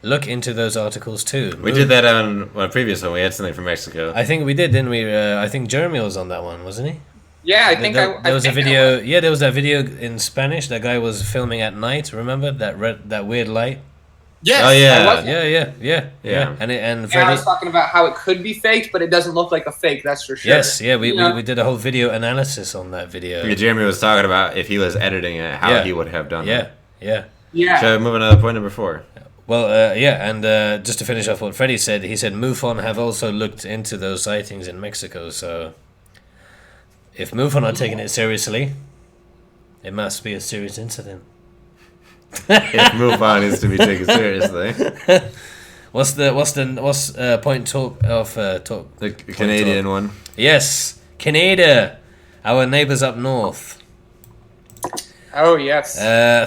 Look into those articles too. We did that on a previous one. We had something from Mexico. I think we did, didn't we? I think Jeremy was on that one, wasn't he? Yeah, I think there was a video. Yeah, there was that video in Spanish. That guy was filming at night. Remember that weird light? Yes. Oh yeah. And I was talking about how it could be faked, but it doesn't look like a fake. That's for sure. Yes. Yeah. We did a whole video analysis on that video. Yeah, Jeremy was talking about if he was editing it, how he would have done it. Yeah. So moving on to point number 4. Well, and just to finish off what Freddie said, he said MUFON have also looked into those sightings in Mexico. So if MUFON are taking it seriously, it must be a serious incident. If MUFON is to be taken seriously. What's point talk of talk? The Canadian one. Yes, Canada, our neighbors up north. Oh yes.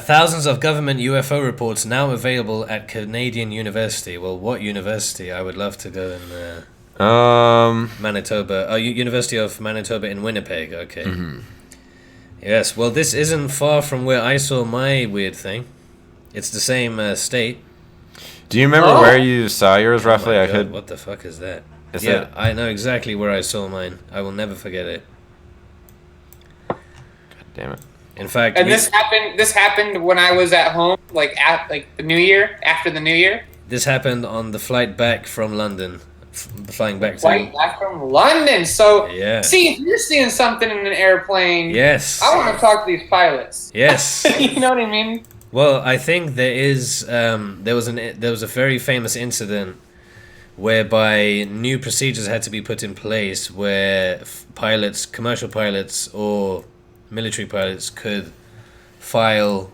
Thousands of government UFO reports now available at Canadian University. Well, what university? I would love to go in. Manitoba. University of Manitoba in Winnipeg. Okay. Mm-hmm. Yes. Well, this isn't far from where I saw my weird thing. It's the same state. Do you remember where you saw yours roughly? God, what the fuck is that? I know exactly where I saw mine. I will never forget it. Damn it. In fact, And this happened when I was at home, like at the New Year, after the New Year. this happened on the flight back from London, flying back Flight back from London. So, Yeah. see, if you're seeing something in an airplane, Yes. I want to talk to these pilots. Yes. You know what I mean? Well, I think there is there was a very famous incident whereby new procedures had to be put in place where pilots, commercial pilots or military pilots could file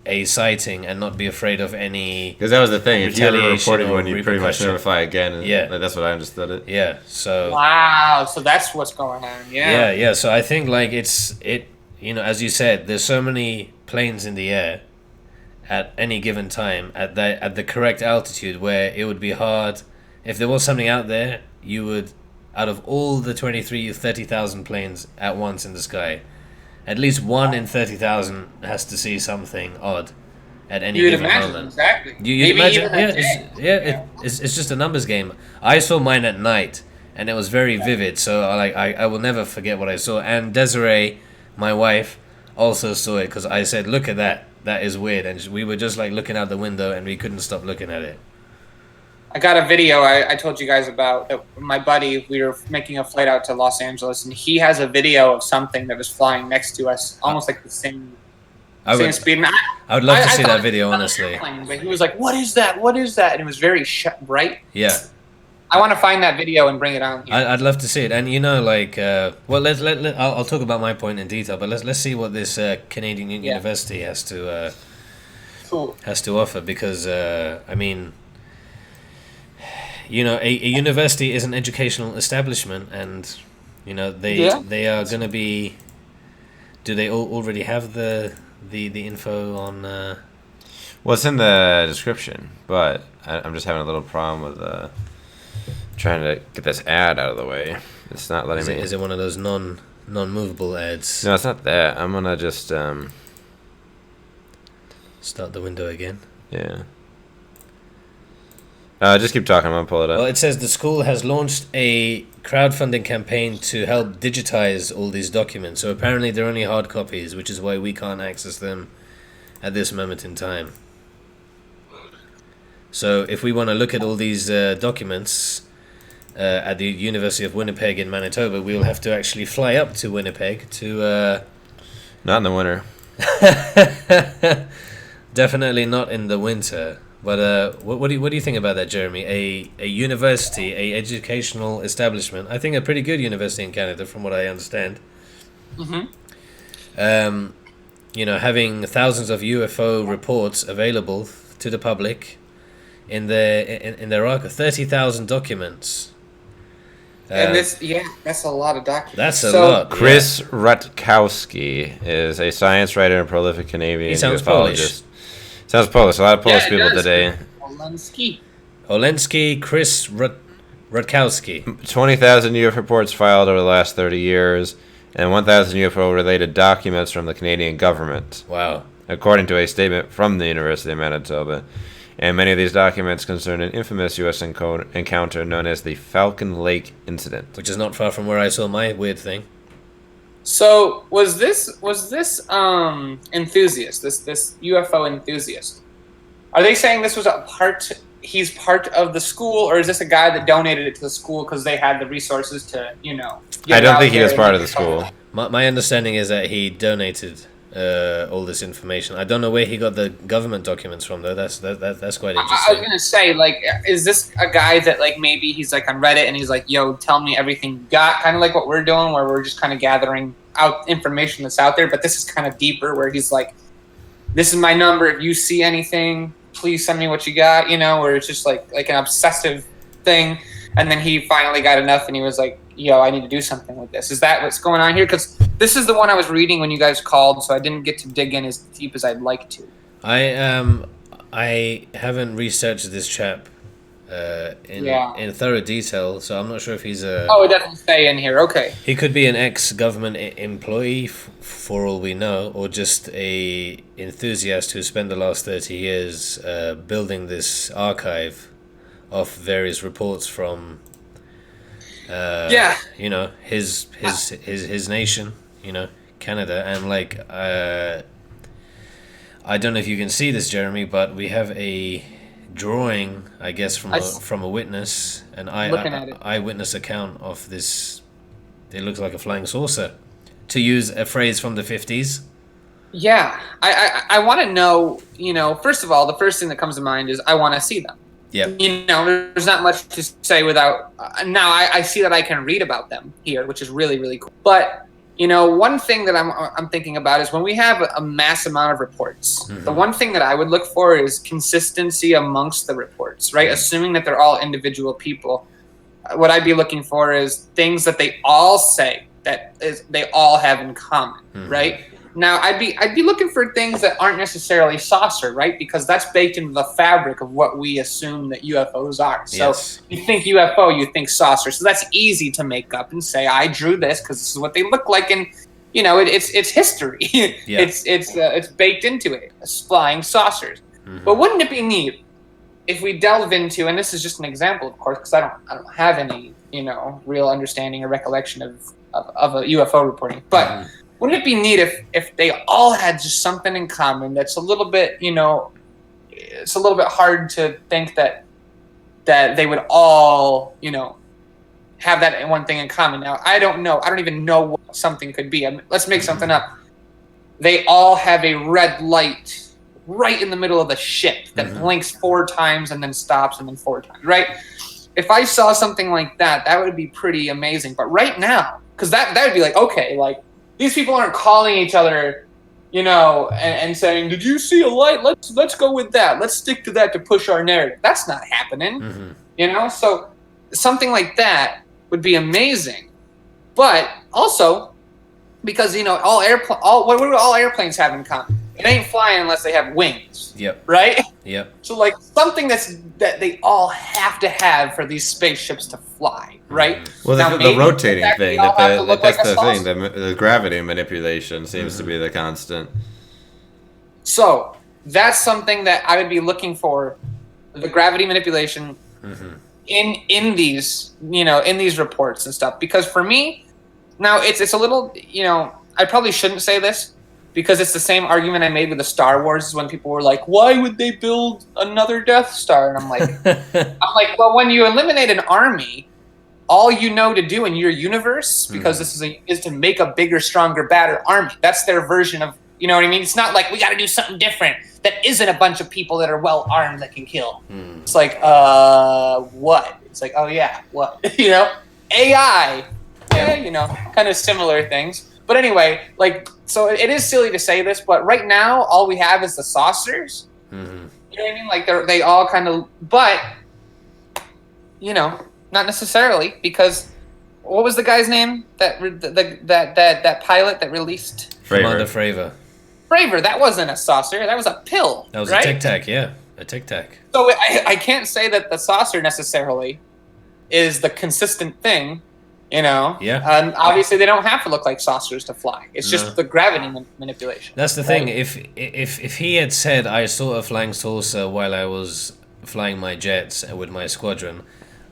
a sighting and not be afraid of any Because that was the thing. If you ever retaliation reported or one, you pretty much repercussion. never fly again. And Yeah. like, that's what I understood it. Yeah, so Wow. So that's what's going on. yeah. So I think like as you said, there's so many planes in the air at any given time at the correct altitude where it would be hard if there was something out there. You would, out of all the 30,000 planes at once in the sky, at least 1 in 30,000 has to see something odd at any You'd given imagine, moment. exactly. You'd Maybe imagine, even a day. it's just a numbers game. I saw mine at night, and it was very vivid. So I will never forget what I saw. And Desiree, my wife, also saw it because I said, "Look at that. That is weird." And we were just like looking out the window, and we couldn't stop looking at it. I got a video I told you guys about. My buddy, we were making a flight out to Los Angeles, and he has a video of something that was flying next to us, almost like the same speed. And I would love to I see thought that it was video, another honestly. airplane, but he was like, "What is that? What is that?" And it was very bright. Yeah. I want to find that video and bring it on here. I'd love to see it, and well, I'll talk about my point in detail, but let's see what this Canadian university has to Cool. has to offer, because I mean, a university is an educational establishment, and they are going to be. Do they already have the info on? Well, it's in the description, but I'm just having a little problem with trying to get this ad out of the way. It's not letting me. Is it one of those non-movable ads? No, it's not that. I'm gonna just Start the window again. Yeah. Just keep talking. I'm gonna pull it up. Well, it says the school has launched a crowdfunding campaign to help digitize all these documents. So apparently they're only hard copies, which is why we can't access them at this moment in time. So if we want to look at all these documents at the University of Winnipeg in Manitoba, we'll have to actually fly up to Winnipeg to... Not in the winter. Definitely not in the winter. But what do you think about that, Jeremy? A university, a educational establishment. I think a pretty good university in Canada, from what I understand. Mm-hmm. Having thousands of UFO reports available to the public in their archive, 30,000 documents. And that's a lot of documents. That's a lot. Chris Rutkowski is a science writer and prolific Canadian He sounds ufologist. Sounds Polish. A lot of Polish people today. Olensky. Chris Rutkowski. 20,000 UFO reports filed over the last 30 years, and 1,000 UFO-related documents from the Canadian government. Wow. According to a statement from the University of Manitoba. And many of these documents concern an infamous U.S. encounter known as the Falcon Lake Incident. Which is not far from where I saw my weird thing. So was this enthusiast, this UFO enthusiast? Are they saying this was he's part of the school, or is this a guy that donated it to the school because they had the resources to, I don't think he was part of the school. My understanding is that he donated all this information. I don't know where he got the government documents from, though. That's quite interesting. I was gonna say, is this a guy that maybe he's on Reddit and he's like, "Yo, tell me everything you got," kind of like what we're doing, where we're just kind of gathering out information that's out there. But this is kind of deeper, where he's like, "This is my number. If you see anything, please send me what you got." Where it's just like an obsessive thing. And then he finally got enough, and he was like, "Yo, I need to do something with this." Is that what's going on here? Because this is the one I was reading when you guys called, so I didn't get to dig in as deep as I'd like to. I haven't researched this chap in thorough detail, so I'm not sure if he's a... Oh, it doesn't say in here. Okay. He could be an ex-government employee, for all we know, or just a enthusiast who spent the last 30 years building this archive of various reports from his nation, Canada, and like I don't know if you can see this, Jeremy, but we have a drawing, I guess, from a witness, an eyewitness account of this. It looks like a flying saucer, to use a phrase from the 50s. Yeah, I want to know, first of all, the first thing that comes to mind is I want to see them. Yeah. There's not much to say without, now I see that I can read about them here, which is really, really cool. But, one thing that I'm thinking about is when we have a mass amount of reports, the one thing that I would look for is consistency amongst the reports, right? Assuming that they're all individual people. What I'd be looking for is things that they all say that they all have in common, right? Now, I'd be looking for things that aren't necessarily saucer, right? Because that's baked into the fabric of what we assume that UFOs are. So you think UFO, you think saucer. So that's easy to make up and say, I drew this because this is what they look like, and it's history. It's baked into it. Flying saucers. But wouldn't it be neat if we delve into, and this is just an example, of course, because I don't have any real understanding or recollection of a UFO reporting, but. Wouldn't it be neat if they all had just something in common that's a little bit, it's a little bit hard to think that they would all, have that one thing in common. Now, I don't know. I don't even know what something could be. Let's make something up. They all have a red light right in the middle of the ship that blinks 4 times and then stops and then 4 times, right? If I saw something like that, that would be pretty amazing. But right now, because that would be like, okay, like, these people aren't calling each other, and saying, "Did you see a light? Let's go with that. Let's stick to that to push our narrative." That's not happening, So something like that would be amazing. But also, because what do all airplanes have in common? It ain't flying unless they have wings. Yep. Right? Yep. So like something that they all have to have for these spaceships to fly, right? Well, now, the rotating thing, that's the thing. saucer. The gravity manipulation seems to be the constant. So that's something that I would be looking for, the gravity manipulation in these, in these reports and stuff. Because for me, now it's a little, I probably shouldn't say this, because it's the same argument I made with the Star Wars when people were like, why would they build another Death Star? And I'm like, well, when you eliminate an army, all you know to do in your universe, because this is to make a bigger, stronger, badder army. That's their version of, you know what I mean? It's not like we got to do something different that isn't a bunch of people that are well armed that can kill. It's like, what? It's like, oh yeah, what? AI, kind of similar things. But anyway, so it is silly to say this, but right now all we have is the saucers. You know what I mean? Like they all kind of, but not necessarily, because what was the guy's name that pilot that released? Commander Fravor. Fravor, that wasn't a saucer. That was a pill. That was right? a Tic Tac, yeah, a Tic Tac. So I can't say that the saucer necessarily is the consistent thing. Yeah. Obviously, they don't have to look like saucers to fly. It's just the gravity manipulation. That's the thing. If he had said, I saw a flying saucer while I was flying my jets with my squadron,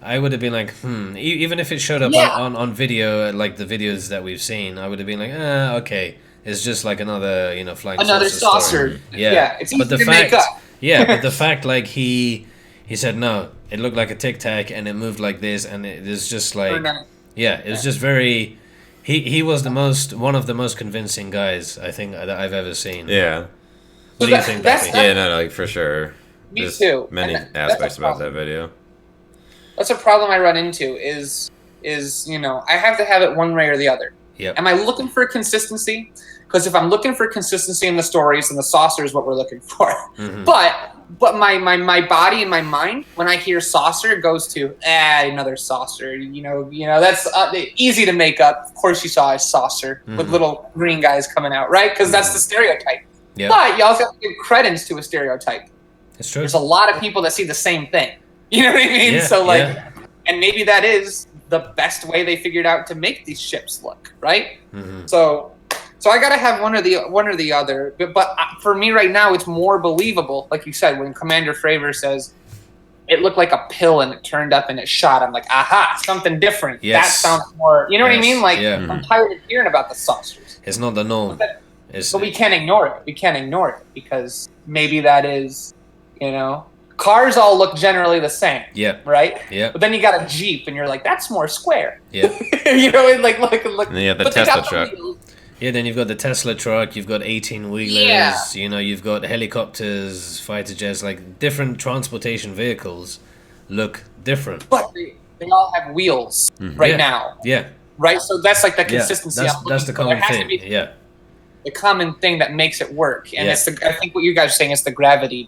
I would have been like, Even if it showed up on video, like the videos that we've seen, I would have been like, okay, it's just like another, flying saucer story. Yeah. It's easy to fact, make up. Yeah, but the fact, like he said, no, it looked like a Tic Tac and it moved like this, and it is just like. Yeah, it was just very. He was one of the most convincing guys I think that I've ever seen. Yeah. What do you think, Becky? Yeah, no, for sure. Me too. Many aspects about that video. That's a problem I run into is I have to have it one way or the other. Yep. Am I looking for consistency? Because if I'm looking for consistency in the stories, then the saucer is what we're looking for. But my body and my mind, when I hear saucer, it goes to another saucer. That's easy to make up. Of course, you saw a saucer with little green guys coming out, right? Because that's the stereotype. Yep. But you also have to give credence to a stereotype. It's true. There's a lot of people that see the same thing. You know what I mean? Yeah, and maybe that is the best way they figured out to make these ships look, right? So I gotta have one or the other. But for me right now, it's more believable, like you said, when Commander Fravor says it looked like a pill and it turned up and it shot. I'm like, aha, something different. Yes. That sounds more. You know what I mean? Like I'm tired of hearing about the saucers. It's not the norm. It's, But we can't ignore it. We can't ignore it because maybe that is, cars all look generally the same. Yeah. Right? Yeah. But then you got a Jeep and you're like, that's more square. Yeah. And like look. And then you have the but they Tesla got truck. wheels. Yeah, then you've got the Tesla truck, you've got 18-wheelers, you've got helicopters, fighter jets, like different transportation vehicles look different. But they all have wheels right now. Yeah. Right? So that's like the consistency. That's the common thing. Yeah. The common thing that makes it work. And Yeah. it's I think what you guys are saying is the gravity,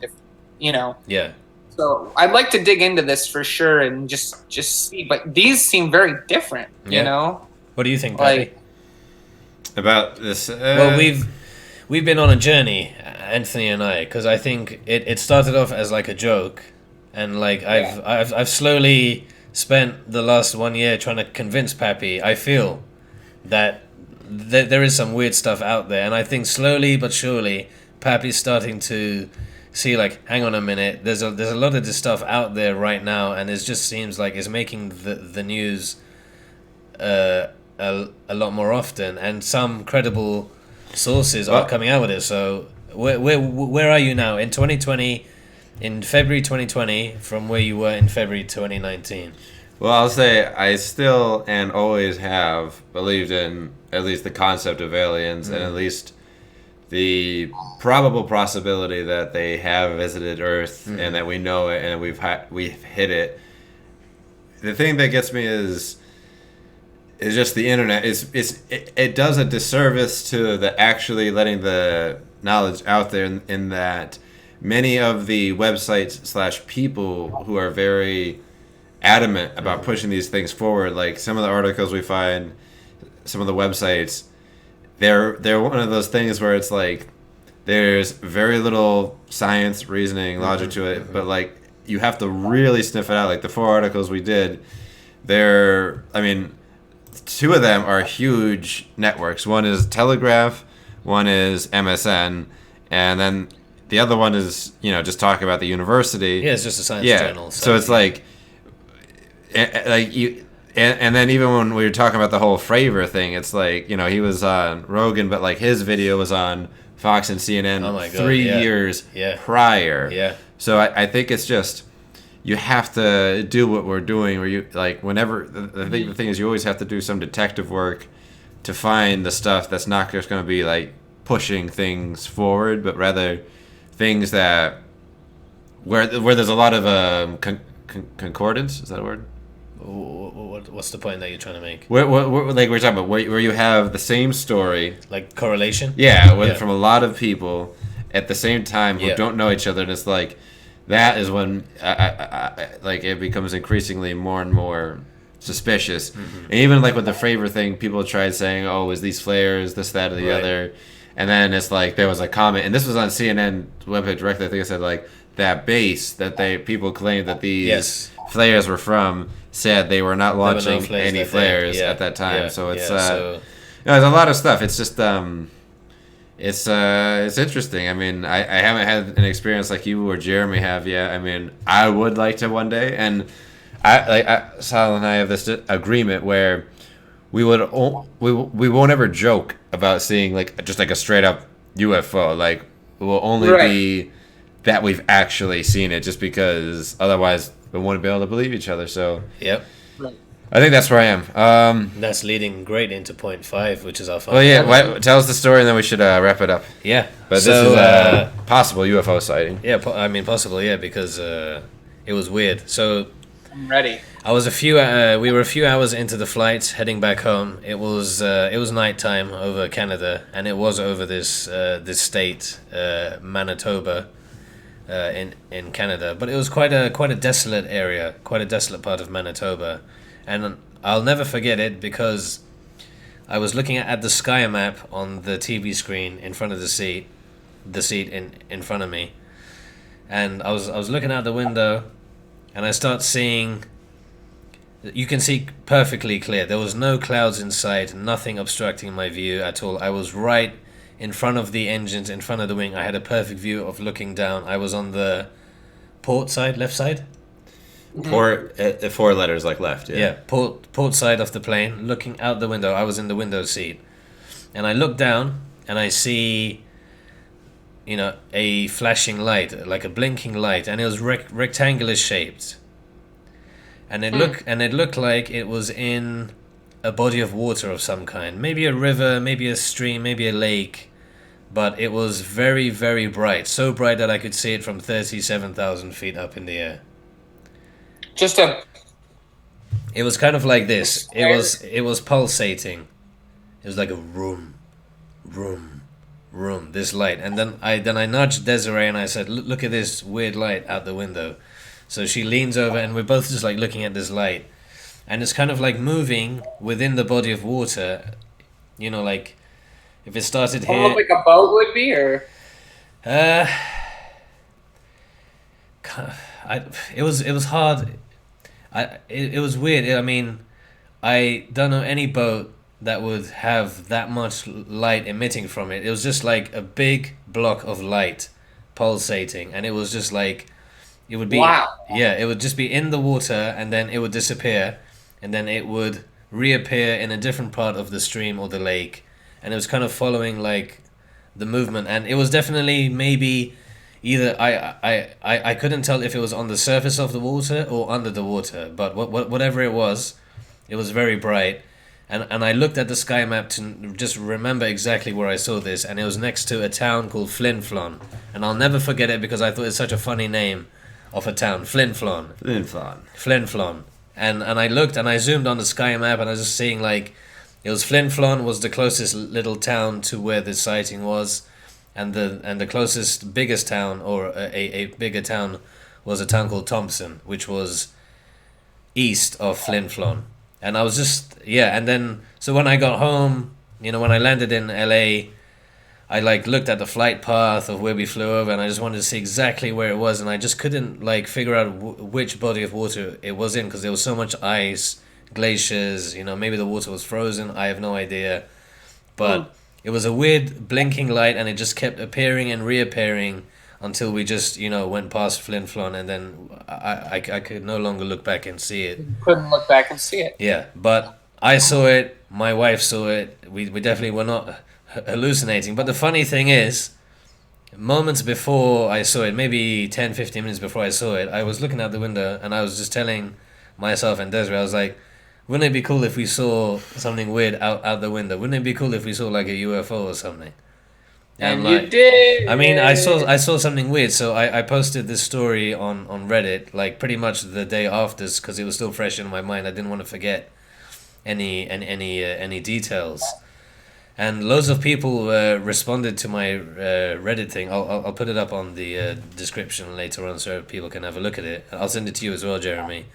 Yeah. So I'd like to dig into this for sure and just see. But these seem very different, What do you think, Patty? About this. Well, we've been on a journey, Anthony and I, because I think it started off as like a joke, and like I've slowly spent the last 1 year trying to convince Pappy. I feel that there is some weird stuff out there, and I think slowly but surely Pappy's starting to see, like, hang on a minute, there's a lot of this stuff out there right now, and it just seems like it's making the news a lot more often, and some credible sources are coming out with it. So where are you now in 2020, in February 2020, from where you were in February 2019? Well, I'll say I still and always have believed in at least the concept of aliens and at least the probable possibility that they have visited Earth and that we know it and we've hit it. The thing that gets me is just the internet. It does a disservice to the actually letting the knowledge out there in that many of the websites / people who are very adamant about pushing these things forward, like some of the articles we find, some of the websites, they're one of those things where it's like there's very little science, reasoning, logic to it, but like you have to really sniff it out. Like the 4 articles we did, two of them are huge networks. One is Telegraph, one is MSN, and then the other one is, just talking about the university. Yeah, it's just a science journal. So it's like you, and then even when we were talking about the whole Fravor thing, it's like, he was on Rogan, but like his video was on Fox and CNN 3 years prior. Yeah. So I think it's just, you have to do what we're doing, where you, like, whenever, the thing is, you always have to do some detective work to find the stuff that's not just going to be like pushing things forward, but rather things that, where there's a lot of concordance, is that a word? What's the point that you're trying to make? Like we're talking about where you have the same story, like correlation. Yeah, from a lot of people at the same time who don't know each other, and it's like that is when like it becomes increasingly more and more suspicious. And even like with the Fravor thing, people tried saying, "Oh, is these flares, this, that, or the other," and then it's like there was a comment, and this was on CNN webpage directly. I think I said like that base that people claimed that these flares were from, said they were not launching any flares at that time. So it's there's a lot of stuff. It's just it's interesting. I mean, I haven't had an experience like you or Jeremy have yet. I mean, I would like to one day, and Sal and I have this agreement where we won't ever joke about seeing like just like a straight up UFO. Like it will only be that we've actually seen it, just because otherwise we wouldn't be able to believe each other. So I think that's where I am. That's leading great into point 5, which is our final. Well, yeah. Tell us the story, and then we should wrap it up. Yeah. But this is a possible UFO sighting. Yeah, possible. Yeah, because it was weird. So I'm ready. we were a few hours into the flight, heading back home. It was nighttime over Canada, and it was over this state, Manitoba, in Canada. But it was quite a desolate area, quite a desolate part of Manitoba. And I'll never forget it because I was looking at the sky map on the TV screen in front of the seat in front of me, and I was looking out the window, and I start seeing. You can see perfectly clear. There was no clouds in sight, nothing obstructing my view at all. I was right in front of the engines, in front of the wing. I had a perfect view of looking down. I was on the port side, left side. Port, 4 letters like left. Yeah, port side of the plane, looking out the window. I was in the window seat, and I look down and I see, a flashing light, like a blinking light, and it was rectangular shaped, and it looked like it was in a body of water of some kind, maybe a river, maybe a stream, maybe a lake, but it was very, very bright, so bright that I could see it from 37,000 feet up in the air. It was kind of like this. It was pulsating. It was like a room, this light. And then I nudged Desiree and I said, look at this weird light out the window. So she leans over and we're both just like looking at this light. And it's kind of like moving within the body of water. Like if it started here. Almost like a boat would be, or? It was hard. It was weird. I mean, I don't know any boat that would have that much light emitting from it. It was just like a big block of light pulsating, and it was just like it would be. Wow. Yeah, it would just be in the water, and then it would disappear, and then it would reappear in a different part of the stream or the lake, and it was kind of following like the movement, and it was definitely maybe. Either I couldn't tell if it was on the surface of the water or under the water, but whatever it was very bright, and I looked at the sky map to just remember exactly where I saw this, and it was next to a town called Flin Flon, and I'll never forget it because I thought it's such a funny name of a town, Flin Flon. Flin Flon, and I looked and I zoomed on the sky map and I was just seeing like it was Flin Flon was the closest little town to where the sighting was. And the closest biggest town or a bigger town was a town called Thompson, which was east of Flin Flon. And I was just and then so when I got home, when I landed in LA, I like looked at the flight path of where we flew over, and I just wanted to see exactly where it was, and I just couldn't like figure out which body of water it was in because there was so much ice, glaciers. Maybe the water was frozen. I have no idea, but. It was a weird blinking light, and it just kept appearing and reappearing until we just, went past Flin Flon, and then I could no longer look back and see it. You couldn't look back and see it. Yeah, but I saw it, my wife saw it, we definitely were not hallucinating. But the funny thing is, moments before I saw it, maybe 10, 15 minutes before I saw it, I was looking out the window, and I was just telling myself and Desiree, I was like, wouldn't it be cool if we saw something weird out the window? Wouldn't it be cool if we saw like a UFO or something? And like, you did. I mean, I saw something weird, so I posted this story on Reddit like pretty much the day after because it was still fresh in my mind. I didn't want to forget any details, and loads of people responded to my Reddit thing. I'll put it up on the description later on so people can have a look at it. I'll send it to you as well, Jeremy.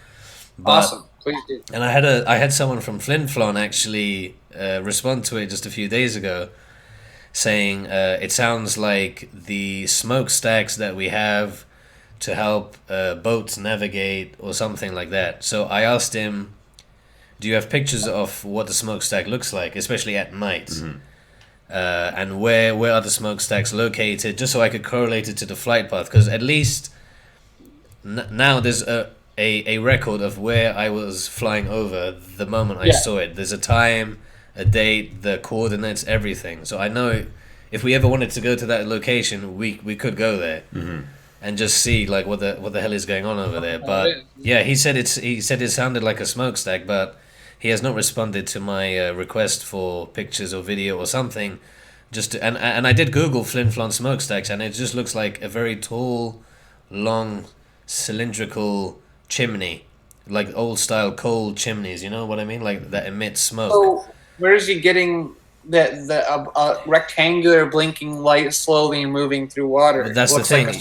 But, awesome. Please do. And I had someone from Flin Flon actually respond to it just a few days ago, saying it sounds like the smokestacks that we have to help boats navigate or something like that. So I asked him, do you have pictures of what the smokestack looks like, especially at night? Mm-hmm. And where are the smokestacks located, just so I could correlate it to the flight path, because at least now there's a record of where I was flying over the moment I saw it. There's a time, a date, the coordinates, everything. So I know if we ever wanted to go to that location, we could go there and just see like what the hell is going on over there. But yeah, he said it sounded like a smokestack, but he has not responded to my request for pictures or video or something. And I did Google Flin Flon smokestacks, and it just looks like a very tall, long, cylindrical chimney, like old style coal chimneys, you know what I mean, like that emit smoke. So where is he getting the rectangular blinking light slowly moving through water? But that's the thing.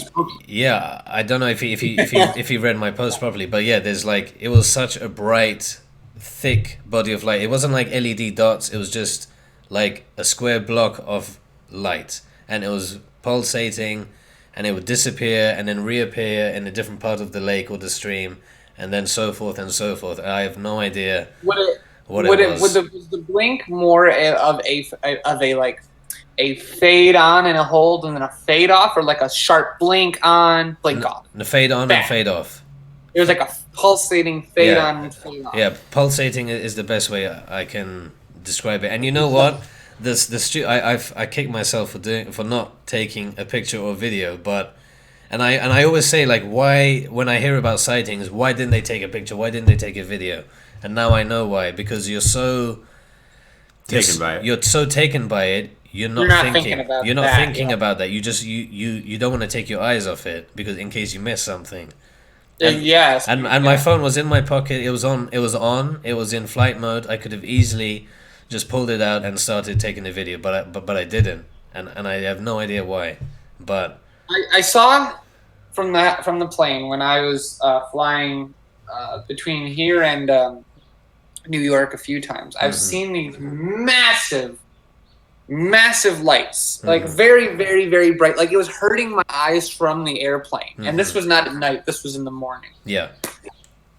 Yeah, I don't know if he read my post properly, but yeah, there's like it was such a bright, thick body of light. It wasn't like LED dots. It was just like a square block of light, and it was pulsating. And it would disappear and then reappear in a different part of the lake or the stream, and then so forth and so forth. I have no idea what it was. Was the blink more of a like a fade on and a hold and then a fade off, or like a sharp blink on, blink off? The fade on Bam. And fade off. It was like a pulsating fade on and fade off. Yeah, pulsating is the best way I can describe it. And you know what? I kick myself for not taking a picture or video, and I always say, like, why, when I hear about sightings, why didn't they take a picture? Why didn't they take a video? And now I know why, because you're so taken by it. You're not thinking about that. You just you don't want to take your eyes off it, because in case you miss something. Yes. And my phone was in my pocket. It was on. It was in flight mode. I could have easily just pulled it out and started taking a video, but I didn't, and I have no idea why. But I saw from the plane when I was flying between here and New York a few times. I've seen these massive lights, like very, very, very bright. Like it was hurting my eyes from the airplane. And this was not at night. This was in the morning. Yeah.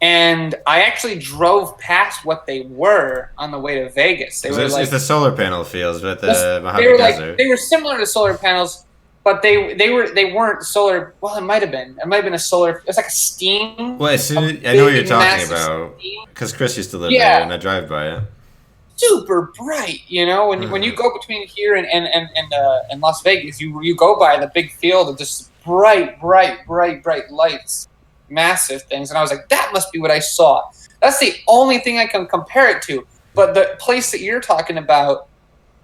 And I actually drove past what they were on the way to Vegas. They were like, it's the solar panel fields at the Mojave Desert. They were similar to solar panels, but they weren't solar. Well, it might have been. It might have been a solar. It was like a steam. Well, I know what you're talking about, because Chris used to live there, and I drive by it. Super bright, you know. When you go between here and Las Vegas, you go by the big field of just bright lights. Massive things, and I was like, that must be what I saw. That's the only thing I can compare it to. But the place that you're talking about,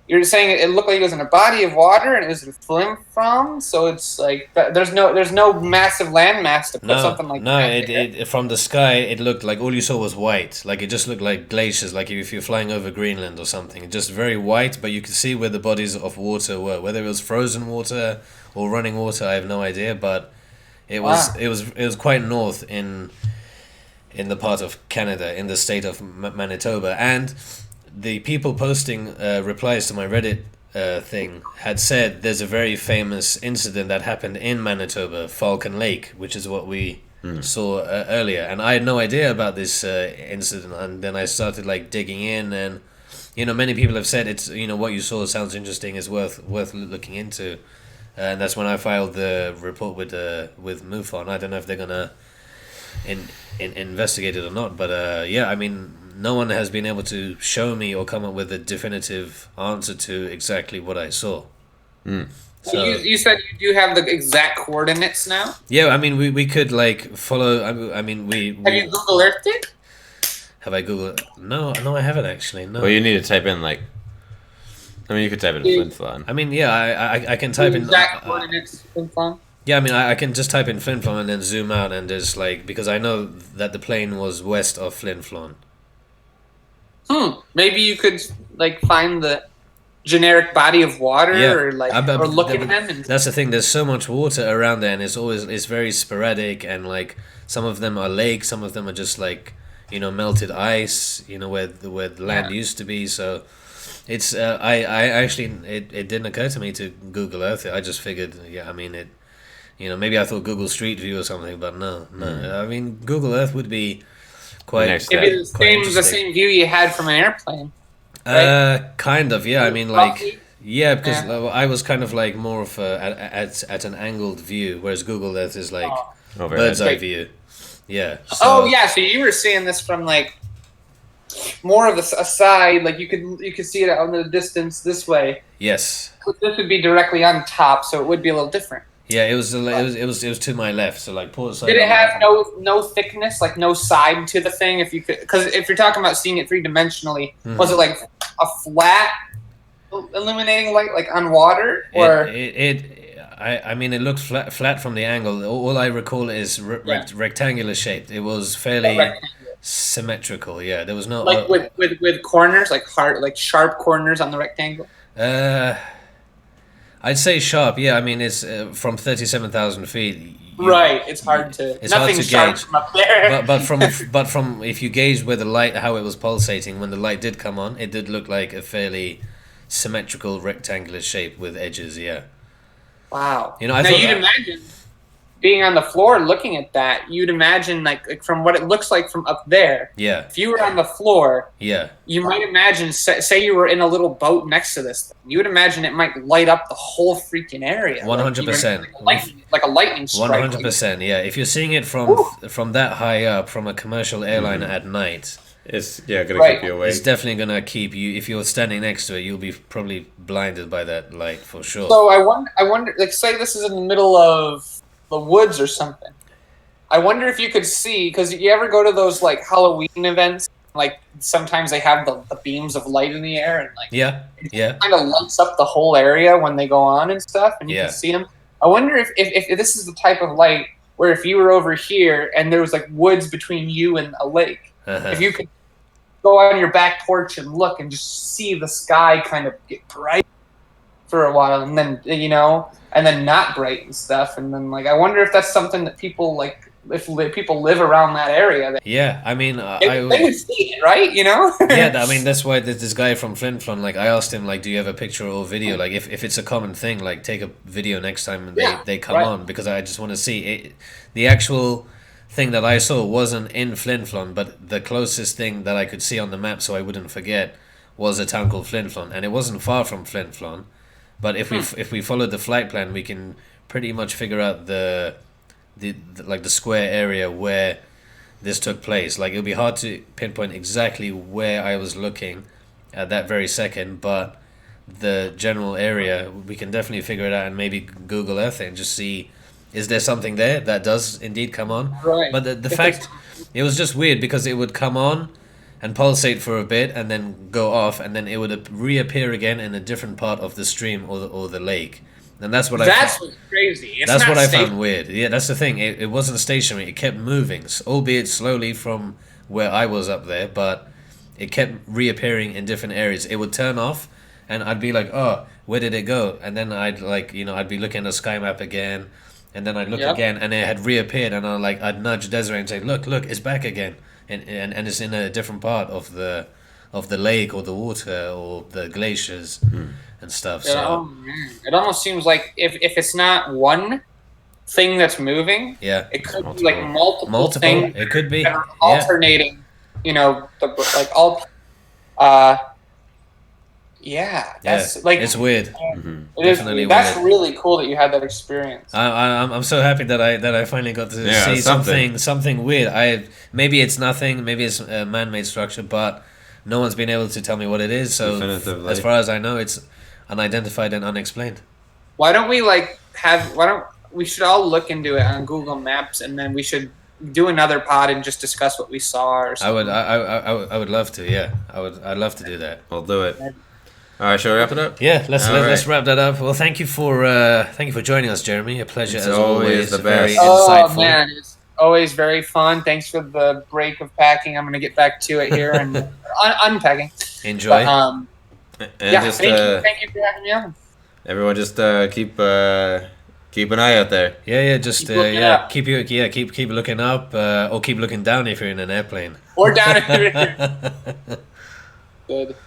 you're saying it looked like it was in a body of water and it was in flim from, so it's like there's no massive landmass to put something like that. No, it from the sky it looked like all you saw was white. Like it just looked like glaciers, like if you're flying over Greenland or something. Just very white, but you could see where the bodies of water were. Whether it was frozen water or running water, I have no idea, but it was quite north in the part of Canada, in the state of Manitoba, and the people posting replies to my Reddit thing had said there's a very famous incident that happened in Manitoba, Falcon Lake, which is what we saw earlier, and I had no idea about this incident, and then I started like digging in, and many people have said it's what you saw sounds interesting, is worth looking into. And that's when I filed the report with MUFON. I don't know if they're gonna investigate it or not, but yeah, I mean, no one has been able to show me or come up with a definitive answer to exactly what I saw. So you said you do have the exact coordinates now? Yeah, I mean, we could like follow. I mean, we have you Google Earthed it? Have I Googled? No, I haven't actually. No. Well, you need to type in like. I mean, you could type in Flin Flon. I mean, yeah, I can type in exact coordinates Flin Flon. Yeah, I mean, I can just type in Flin Flon and then zoom out, and just like, because I know that the plane was west of Flin Flon. Maybe you could like find the generic body of water, or like, or look at them. And that's the thing. There's so much water around there, and it's very sporadic, and like some of them are lakes, some of them are just like melted ice. Where the land used to be. So it's I actually it didn't occur to me to Google Earth it. I just figured, I mean it. Maybe I thought Google Street View or something, but no. I mean, Google Earth would be quite. Maybe the same view you had from an airplane. Right? Kind of, yeah. I mean, like, because I was kind of like more of at an angled view, whereas Google Earth is like bird's eye view. Yeah. So, so you were seeing this from like more of a side, like you could see it out in the distance this way. Yes. This would be directdirectly on top, so it would be a little different. Yeah, it was to my left, so like port side. Did it have no thickness, like no side to the thing? If you could, because if you're talking about seeing it 3-dimensionally, was it like a flat illuminating light, like on water, or I mean, it looked flat from the angle. All I recall is rectangular shaped. It was fairly symmetrical. Yeah, there was no like with corners, like sharp corners on the rectangle. I'd say sharp. Yeah, I mean, it's from 37,000 feet. Right, it's hard to. It's hard to gauge from up there. but from if you gauge where the light, how it was pulsating when the light did come on, it did look like a fairly symmetrical rectangular shape with edges. Yeah. Wow. Now you'd imagine being on the floor looking at that, you'd imagine like from what it looks like from up there. Yeah. If you were on the floor, you might imagine, say you were in a little boat next to this thing, you would imagine it might light up the whole freaking area. 100%. Like a lightning strike. 100%. Yeah. If you're seeing it from that high up from a commercial airliner at night, It's gonna Right. keep you awake. It's definitely gonna keep you. If you're standing next to it, you'll be probably blinded by that light for sure. So I wonder, like, say this is in the middle of the woods or something. I wonder if you could see, because you ever go to those like Halloween events, like sometimes they have the beams of light in the air, and like Yeah, yeah. kind of lights up the whole area when they go on and stuff, and you Yeah. can see them. I wonder if this is the type of light where if you were over here and there was like woods between you and a lake, Uh-huh. if you could go on your back porch and look and just see the sky kind of get bright for a while, and then and then not bright and stuff, and then like I wonder if that's something that people like, if people live around that area, Yeah, I mean, they would see it, right? yeah, I mean that's why there's this guy from Flin Flon. Like I asked him, like, do you have a picture or video? Like if it's a common thing, like take a video next time they come right. on, because I just want to see it. The actual thing that I saw wasn't in Flin Flon, but the closest thing that I could see on the map, so I wouldn't forget, was a town called Flin Flon, and it wasn't far from Flin Flon. But if we followed the flight plan, we can pretty much figure out the like the square area where this took place. Like it'll be hard to pinpoint exactly where I was looking at that very second, but the general area we can definitely figure it out, and maybe Google Earth it and just see, is there something there that does indeed come on? Right. But the fact, it was just weird because it would come on and pulsate for a bit and then go off, and then it would reappear again in a different part of the stream or the lake. And that's what That's what's crazy. It's that's not what I stable. found weird. Yeah, that's the thing. It wasn't stationary. It kept moving, albeit slowly from where I was up there, but it kept reappearing in different areas. It would turn off, and I'd be like, "Oh, where did it go?" And then I'd I'd be looking at the sky map again, and then I'd look again, and it had reappeared, and I'd nudge Desiree and say, "Look, it's back again," and it's in a different part of the lake or the water or the glaciers and stuff. So It almost seems like if it's not one thing that's moving, yeah, it could be like multiple things. It could be that are alternating. Like all. That's like it's weird. It is. Definitely That's weird. really cool that you had that experience. I'm so happy that I finally got to see something weird. Maybe it's nothing, maybe it's a man-made structure, but no one's been able to tell me what it is. So Definitively. as far as I know, it's unidentified and unexplained. Why don't we we should all look into it on Google Maps, and then we should do another pod and just discuss what we saw or something. I would love to. Yeah, I'd love to do that. We'll do it. All right, shall we wrap it up? Yeah, let's right. wrap that up. Well, thank you for joining us, Jeremy. A pleasure It's as always always. the Very best. insightful. Oh man, it's always very fun. Thanks for the break of packing. I'm gonna get back to it here and unpacking. Enjoy. But, And yeah, just thank you for having me on. everyone, just keep an eye out there. Yeah, just Keep looking up. keep looking up, or keep looking down if you're in an airplane. Or down here. Good.